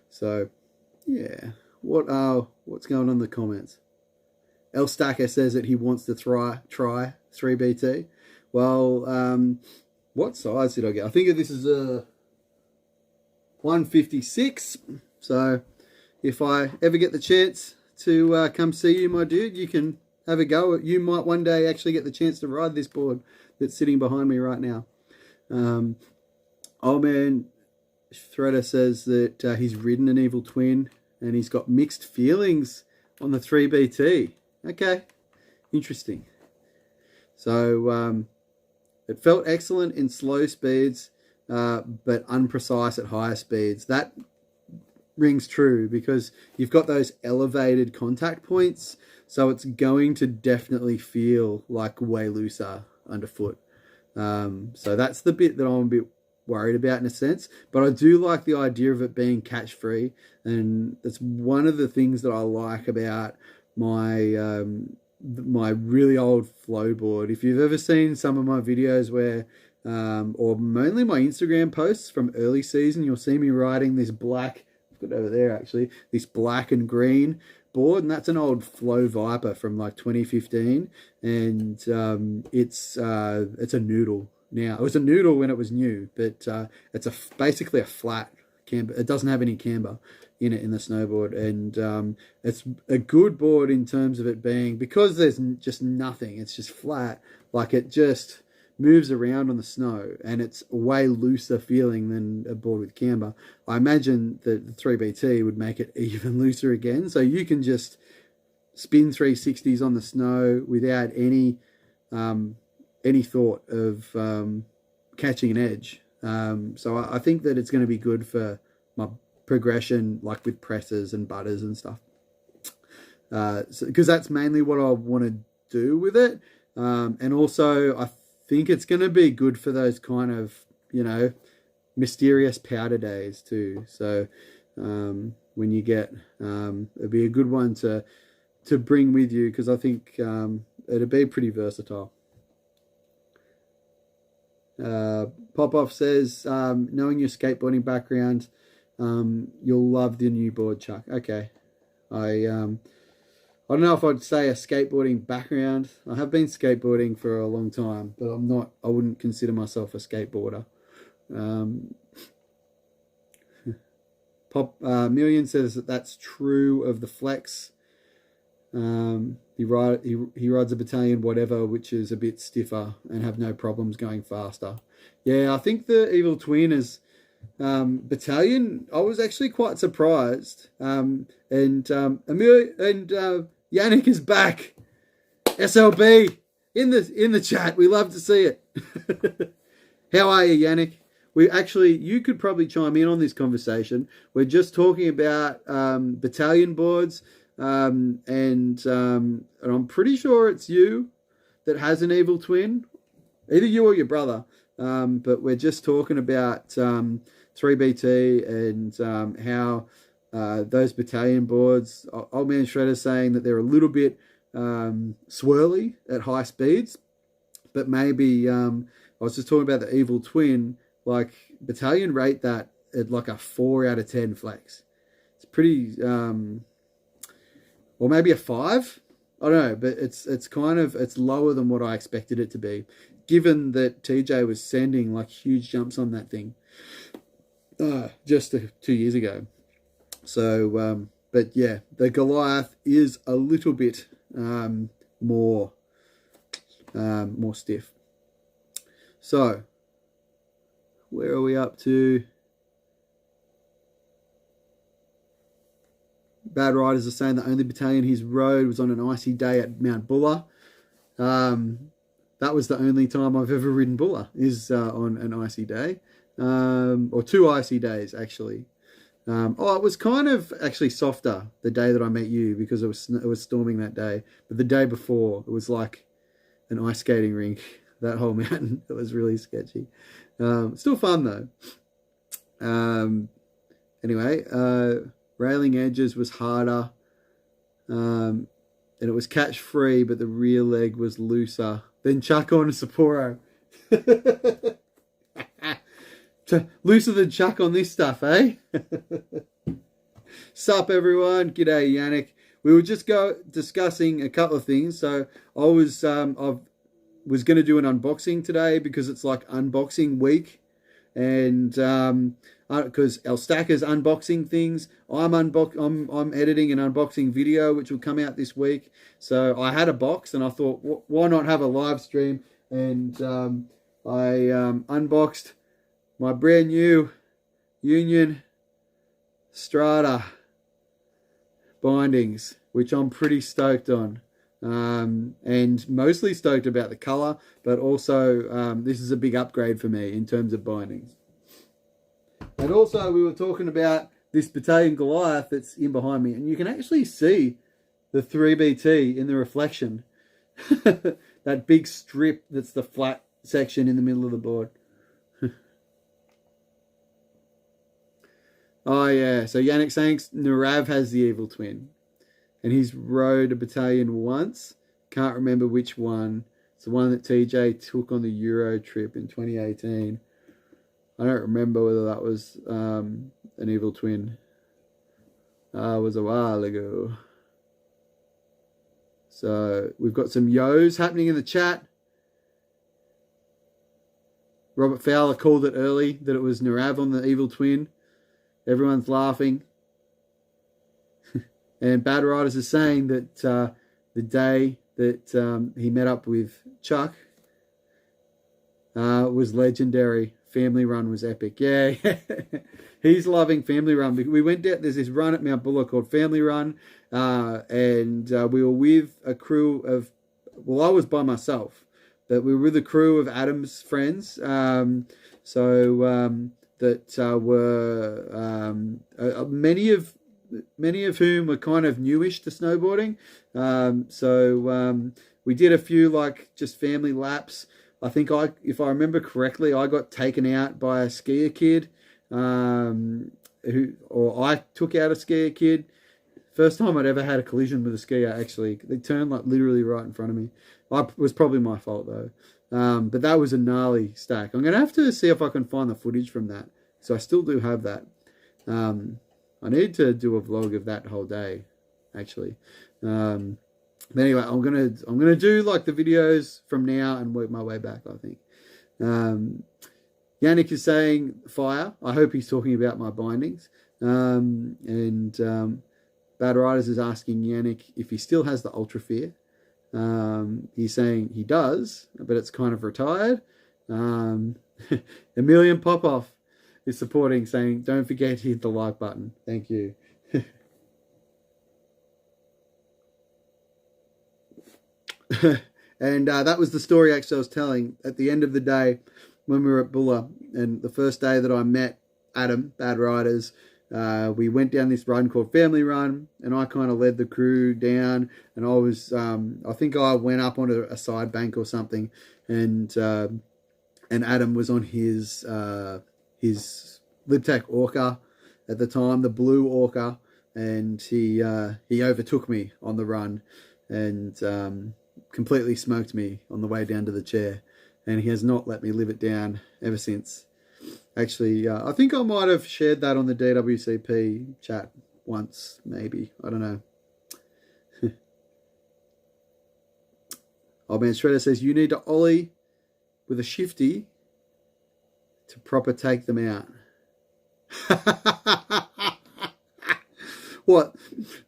So yeah, what's going on in the comments? El Stacker says that he wants to try 3BT. Well, what size did I get? I think this is a 156. So if I ever get the chance to come see you, my dude, you can have a go. You might one day actually get the chance to ride this board that's sitting behind me right now. Old Man Shredder says that he's ridden an Evil Twin and he's got mixed feelings on the 3BT. Okay, interesting. So it felt excellent in slow speeds, but unprecise at higher speeds. That rings true because you've got those elevated contact points, so it's going to definitely feel like way looser underfoot. So that's the bit that I'm a bit worried about in a sense, but I do like the idea of it being catch free, and that's one of the things that I like about my my really old flow board. If you've ever seen some of my videos where or mainly my Instagram posts from early season, you'll see me riding this black, I've got it over there actually, this black and green board, and that's an old Flow Viper from like 2015, and it's a noodle now. It was a noodle when it was new, but it's basically a flat camber. It doesn't have any camber, in it in the snowboard, and it's a good board in terms of it being, because there's just nothing, it's just flat, like it just moves around on the snow, and it's way looser feeling than a board with camber. I imagine that the 3BT would make it even looser again, so you can just spin 360s on the snow without any thought of catching an edge. So I think that it's going to be good for my progression, like with presses and butters and stuff, because that's mainly what I want to do with it. And also I think it's going to be good for those kind of, you know, mysterious powder days too. So when you get, it'd be a good one to bring with you, because I think it'd be pretty versatile. Pop-Off says, knowing your skateboarding background, you'll love the new board, Chuck. Okay. I don't know if I'd say a skateboarding background. I have been skateboarding for a long time, but I wouldn't consider myself a skateboarder. Million says that's true of the Flex. He rides a Battalion whatever, which is a bit stiffer and have no problems going faster. Yeah, I think the Evil Twin is Battalion. I was actually quite surprised. Yannick is back. SLB in the chat. We love to see it. How are you, Yannick? You could probably chime in on this conversation. We're just talking about Battalion boards. And I'm pretty sure it's you that has an Evil Twin, either you or your brother. But we're just talking about 3BT and how those Battalion boards. Old Man Shredder's saying that they're a little bit swirly at high speeds, but maybe I was just talking about the Evil Twin. Like Battalion rate that at like a 4 out of 10 flex. It's pretty. Or maybe a 5. I don't know, but it's lower than what I expected it to be, given that TJ was sending like huge jumps on that thing just 2 years ago. So, but yeah, the Goliath is a little bit more stiff. So, where are we up to? Bad Riders are saying the only Battalion he's rode was on an icy day at Mount Buller. That was the only time I've ever ridden Buller, is on an icy day. Or 2 icy days, actually. It was kind of actually softer the day that I met you, because it was storming that day. But the day before, it was like an ice skating rink, that whole mountain. It was really sketchy. Still fun, though. Anyway, Railing Edges was harder, and it was catch-free, but the rear leg was looser. Then chuck on Sapporo. Looser than chuck on this stuff, eh? Sup, everyone. G'day, Yannick. We were just discussing a couple of things. So I was going to do an unboxing today, because it's like unboxing week, and because El Stacker's unboxing things. I'm editing an unboxing video which will come out this week. So I had a box, and I thought, why not have a live stream? And I unboxed my brand new Union Strata bindings, which I'm pretty stoked on. And mostly stoked about the color, but also this is a big upgrade for me in terms of bindings. And also we were talking about this Battalion Goliath that's in behind me, and you can actually see the 3BT in the reflection. That big strip that's the flat section in the middle of the board. Oh yeah, so Yannick saying Narav has the Evil Twin, and he's rode a Battalion once. Can't remember which one. It's the one that TJ took on the Euro trip in 2018. I don't remember whether that was an Evil Twin. It was a while ago. So we've got some yo's happening in the chat. Robert Fowler called it early that it was Narav on the Evil Twin. Everyone's laughing. And Bad Riders is saying that the day that he met up with Chuck was legendary. Family Run was epic. Yeah, he's loving Family Run. We went down, there's this run at Mount Buller called Family Run, and we were with a crew of, well, I was by myself, but we were with a crew of Adam's friends, that were many of whom were kind of newish to snowboarding. We did a few like just family laps. I think if I remember correctly, I got taken out by a skier kid, I took out a skier kid. First time I'd ever had a collision with a skier, actually. They turned like literally right in front of me. It was probably my fault though. But that was a gnarly stack. I'm going to have to see if I can find the footage from that. So I still do have that. I need to do a vlog of that whole day, actually. But anyway, I'm gonna do like the videos from now and work my way back, I think. Yannick is saying fire. I hope he's talking about my bindings. Bad Riders is asking Yannick if he still has the Ultra Fear. He's saying he does, but it's kind of retired. Emilian Popoff is supporting, saying, don't forget to hit the like button. Thank you. And that was the story actually I was telling at the end of the day when we were at Buller, and the first day that I met Adam, Bad Riders, we went down this run called Family Run, and I kind of led the crew down, and I was, I think I went up onto a side bank or something, and Adam was on his Libtech Orca at the time, the blue Orca, and he overtook me on the run, and completely smoked me on the way down to the chair, and he has not let me live it down ever since. Actually, I think I might have shared that on the DWCP chat once, maybe. I don't know. Oh man, Shredder says, you need to ollie with a shifty to proper take them out. What?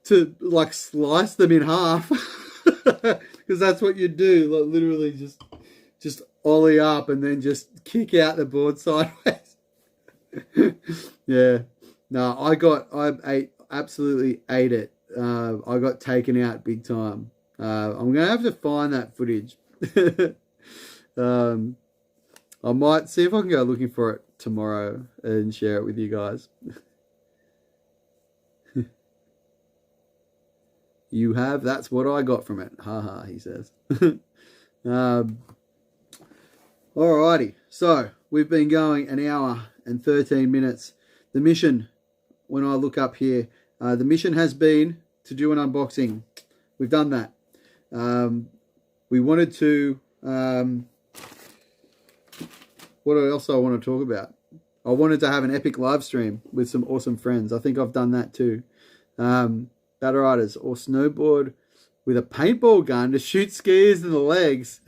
To like slice them in half? Because that's what you do. Like literally just ollie up and then just kick out the board sideways. Yeah. No, I absolutely ate it. I got taken out big time. I'm going to have to find that footage. I might see if I can go looking for it tomorrow and share it with you guys. You have? That's what I got from it. Haha, he says. Alrighty. So, we've been going an hour and 13 minutes. The mission, when I look up here, the mission has been to do an unboxing. We've done that. We wanted to... what else I want to talk about? I wanted to have an epic live stream with some awesome friends. I think I've done that too. Battle Riders, or snowboard with a paintball gun to shoot skiers in the legs.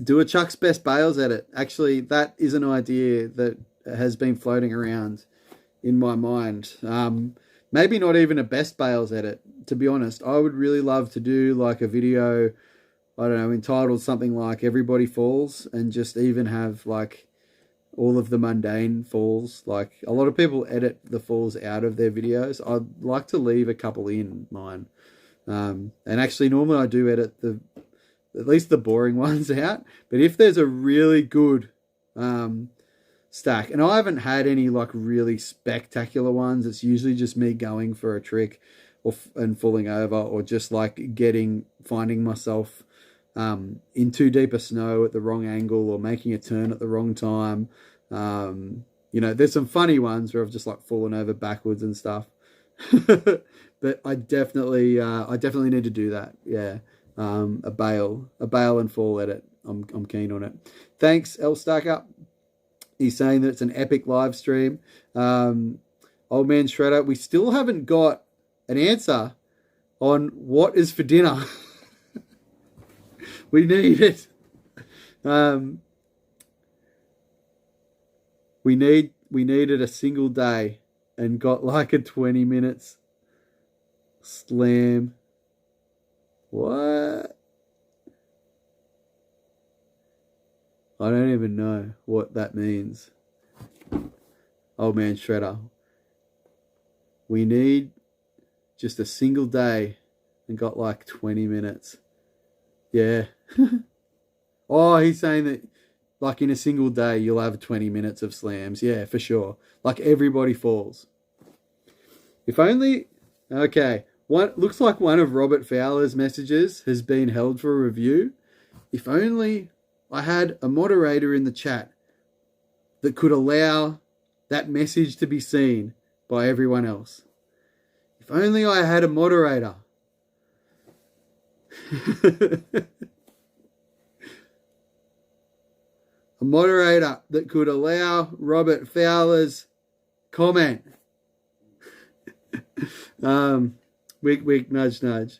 Do a Chuck's Best Bales edit. Actually, that is an idea that has been floating around in my mind. Maybe not even a Best Bales edit, to be honest. I would really love to do like a video, I don't know, entitled something like Everybody Falls, and just even have like all of the mundane falls. Like a lot of people edit the falls out of their videos. I'd like to leave a couple in mine. And actually normally I do edit at least the boring ones out. But if there's a really good stack, and I haven't had any like really spectacular ones, it's usually just me going for a trick and falling over, or just like finding myself in too deep a snow at the wrong angle, or making a turn at the wrong time. You know, there's some funny ones where I've just like fallen over backwards and stuff. But I definitely need to do that. Yeah. A bail and fall edit. I'm keen on it. Thanks, L Stacker. He's saying that it's an epic live stream. Old Man Shredder, we still haven't got an answer on what is for dinner. We need it. We need it a single day and got like a 20 minutes slam. What? I don't even know what that means. Old man Shredder. We need just a single day and got like 20 minutes. Yeah. Oh, he's saying that like in a single day you'll have 20 minutes of slams. Yeah, for sure. Like everybody falls. If only... Okay. Looks like one of Robert Fowler's messages has been held for a review. If only I had a moderator in the chat that could allow that message to be seen by everyone else. If only I had a moderator. A moderator that could allow Robert Fowler's comment. Wink, wink, nudge, nudge.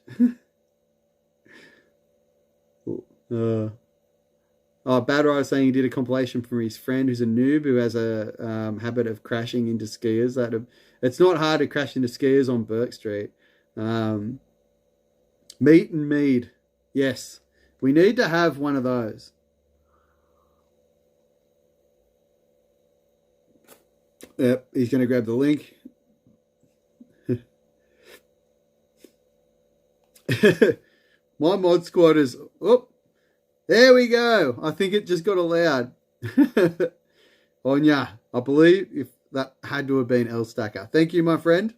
Bad Rider saying he did a compilation from his friend who's a noob who has a habit of crashing into skiers. It's not hard to crash into skiers on Burke Street. Meat and mead. Yes. We need to have one of those. Yep, he's going to grab the link. My mod squad is... Oh, there we go. I think it just got allowed. Onya, I believe if that had to have been L Stacker. Thank you, my friend.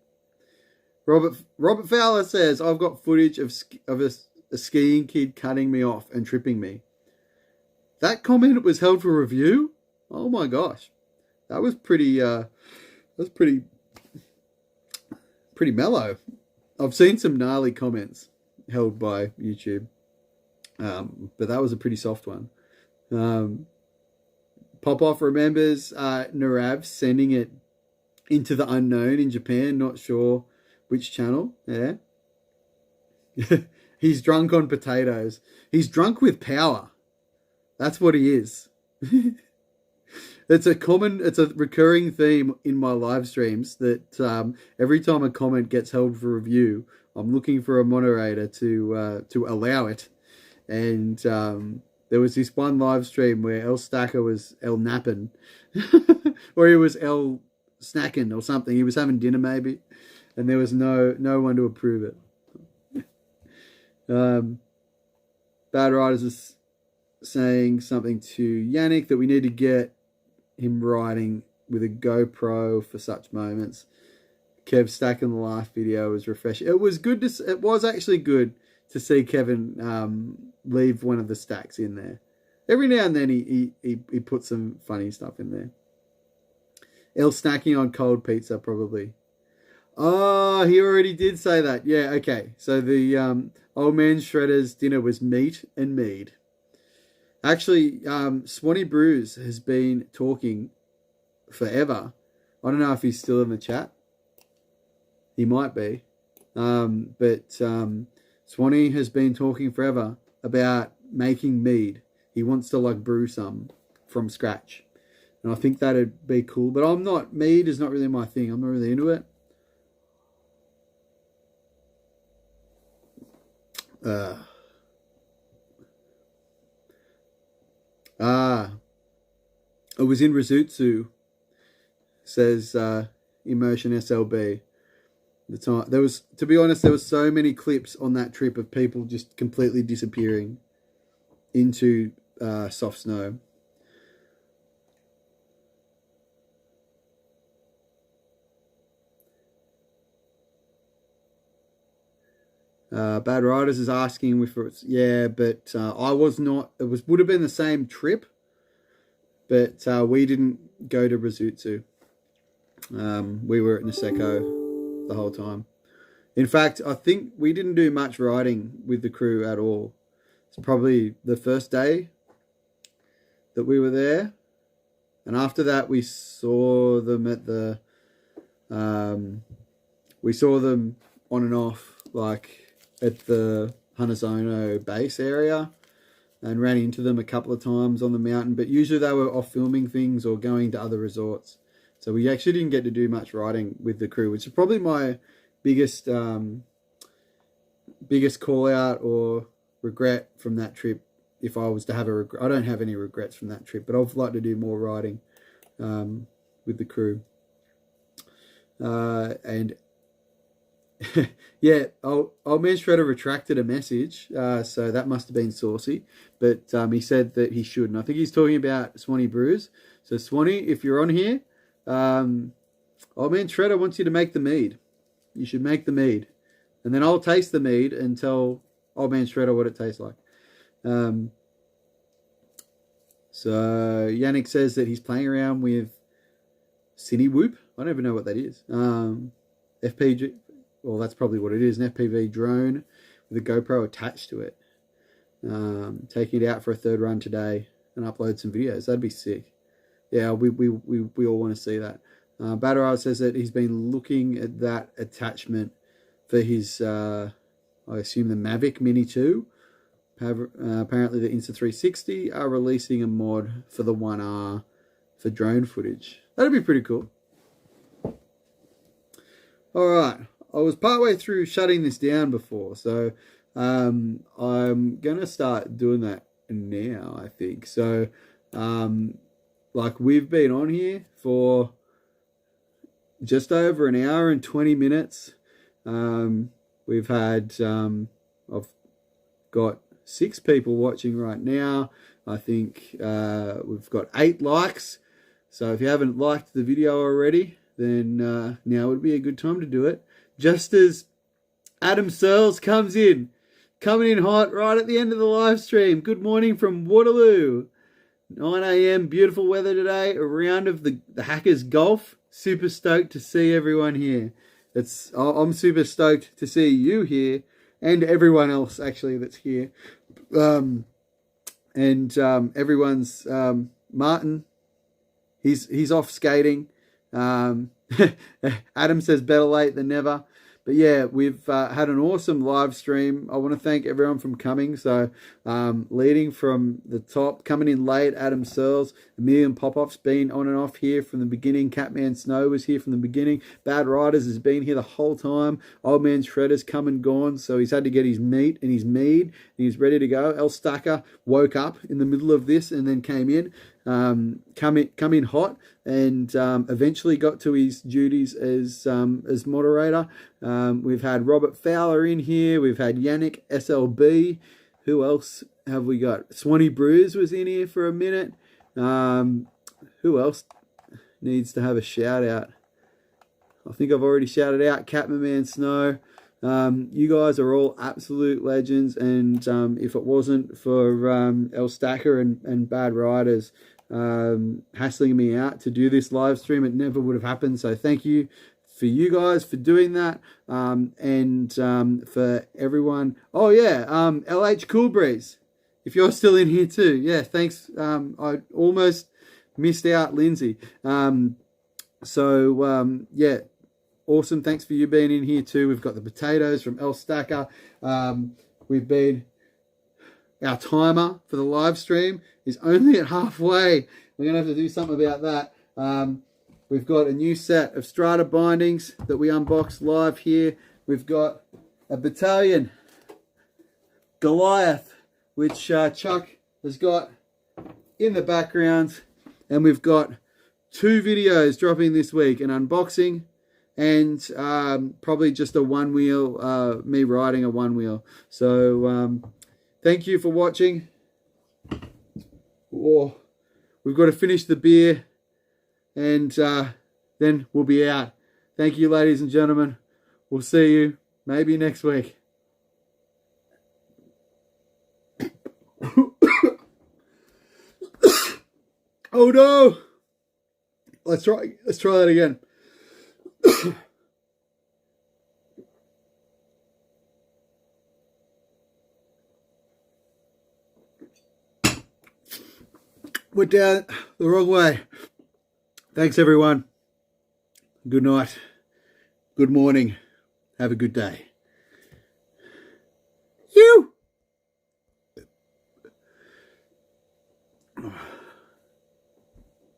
Robert Fowler says, I've got footage of a skiing kid cutting me off and tripping me. That comment was held for review? Oh my gosh. That was pretty mellow. I've seen some gnarly comments held by YouTube. But that was a pretty soft one. Pop-Off remembers Narav sending it into the unknown in Japan. Not sure which channel. Yeah. He's drunk on potatoes. He's drunk with power. That's what he is. It's a recurring theme in my live streams that every time a comment gets held for review, I'm looking for a moderator to allow it. And there was this one live stream where El Stacker was El Nappin, or he was El Snacking or something. He was having dinner maybe, and there was no one to approve it. Bad Riders is saying something to Yannick that we need to get him riding with a GoPro for such moments. Kev Stack in the last video was refreshing. It was good it was actually good to see Kevin leave one of the stacks in there. Every now and then he puts some funny stuff in there. El snacking on cold pizza probably. Oh, he already did say that. Yeah, okay. So the old man Shredder's dinner was meat and mead. Actually, Swanee Brews has been talking forever. I don't know if he's still in the chat. He might be. But Swanee has been talking forever about making mead. He wants to like brew some from scratch. And I think that'd be cool. But mead is not really my thing. I'm not really into it. It was in Rizutsu, says Emotion SLB. The time there was, to be honest, there was so many clips on that trip of people just completely disappearing into soft snow. Bad Riders is asking if it's, yeah, but I was not. Would have been the same trip, but we didn't go to Rizutsu. We were at Niseko the whole time. In fact, I think we didn't do much riding with the crew at all. It's probably the first day that we were there, and after that we saw them at the. We saw them on and off, like at the Hanazono base area, and ran into them a couple of times on the mountain, but usually they were off filming things or going to other resorts. So we actually didn't get to do much riding with the crew, which is probably my biggest call out or regret from that trip. If I was to have a regret, I don't have any regrets from that trip, but I'd like to do more riding with the crew. And yeah, old man Shredder retracted a message, so that must have been saucy. But he said that he shouldn't. I think he's talking about Swanee Brews. So Swanee, if you're on here, old man Shredder wants you to make the mead. You should make the mead, and then I'll taste the mead and tell old man Shredder what it tastes like. So Yannick says that he's playing around with Cinewhoop. I don't even know what that is. FPG, well, that's probably what it is. An FPV drone with a GoPro attached to it. Taking it out for a third run today and upload some videos. That'd be sick. Yeah, we all want to see that. Batterow says that he's been looking at that attachment for his, I assume the Mavic Mini 2. Apparently the Insta360 are releasing a mod for the 1R for drone footage. That'd be pretty cool. Alright, I was partway through shutting this down before, so I'm going to start doing that now, I think. So, like, we've been on here for just over an hour and 20 minutes. We've had, I've got 6 people watching right now. I think we've got 8 likes. So if you haven't liked the video already, then now would be a good time to do it. Just as Adam Searles comes in, coming in hot right at the end of the live stream. Good morning from Waterloo. 9 a.m. Beautiful weather today. A round of the Hackers Golf. Super stoked to see everyone here. I'm super stoked to see you here and everyone else actually that's here. Everyone's Martin. He's off skating. Adam says better late than never. But yeah, we've had an awesome live stream. I want to thank everyone from coming. So leading from the top, coming in late, Adam Searles, a million pop-offs, been on and off here from the beginning. Catman Snow was here from the beginning. Bad Riders has been here the whole time. Old Man Shredder's come and gone, so he's had to get his meat and his mead, and he's ready to go. El Stacker woke up in the middle of this and then came in. Come in hot, and eventually got to his duties as moderator. We've had Robert Fowler in here. We've had Yannick SLB. Who else have we got? Swanee Brews was in here for a minute. Who else needs to have a shout out? I think I've already shouted out Catman Snow. You guys are all absolute legends, and if it wasn't for El Stacker and Bad Riders hassling me out to do this live stream, it never would have happened. So thank you for you guys for doing that, and for everyone. Oh yeah, LH Cool Breeze, if you're still in here too, yeah, thanks. I almost missed out Lindsay. Yeah, awesome. Thanks for you being in here too. We've got the potatoes from El Stacker. We've been, our timer for the live stream is only at halfway. We're going to have to do something about that. We've got a new set of Strata bindings that we unboxed live here. We've got a Battalion Goliath, which Chuck has got in the background. And we've got 2 videos dropping this week, an unboxing and probably just a one wheel, me riding a one wheel. So thank you for watching. Oh, we've got to finish the beer, and then we'll be out. Thank you, ladies and gentlemen. We'll see you maybe next week. Oh no! Let's try that again. Went down the wrong way. Thanks, everyone. Good night. Good morning. Have a good day.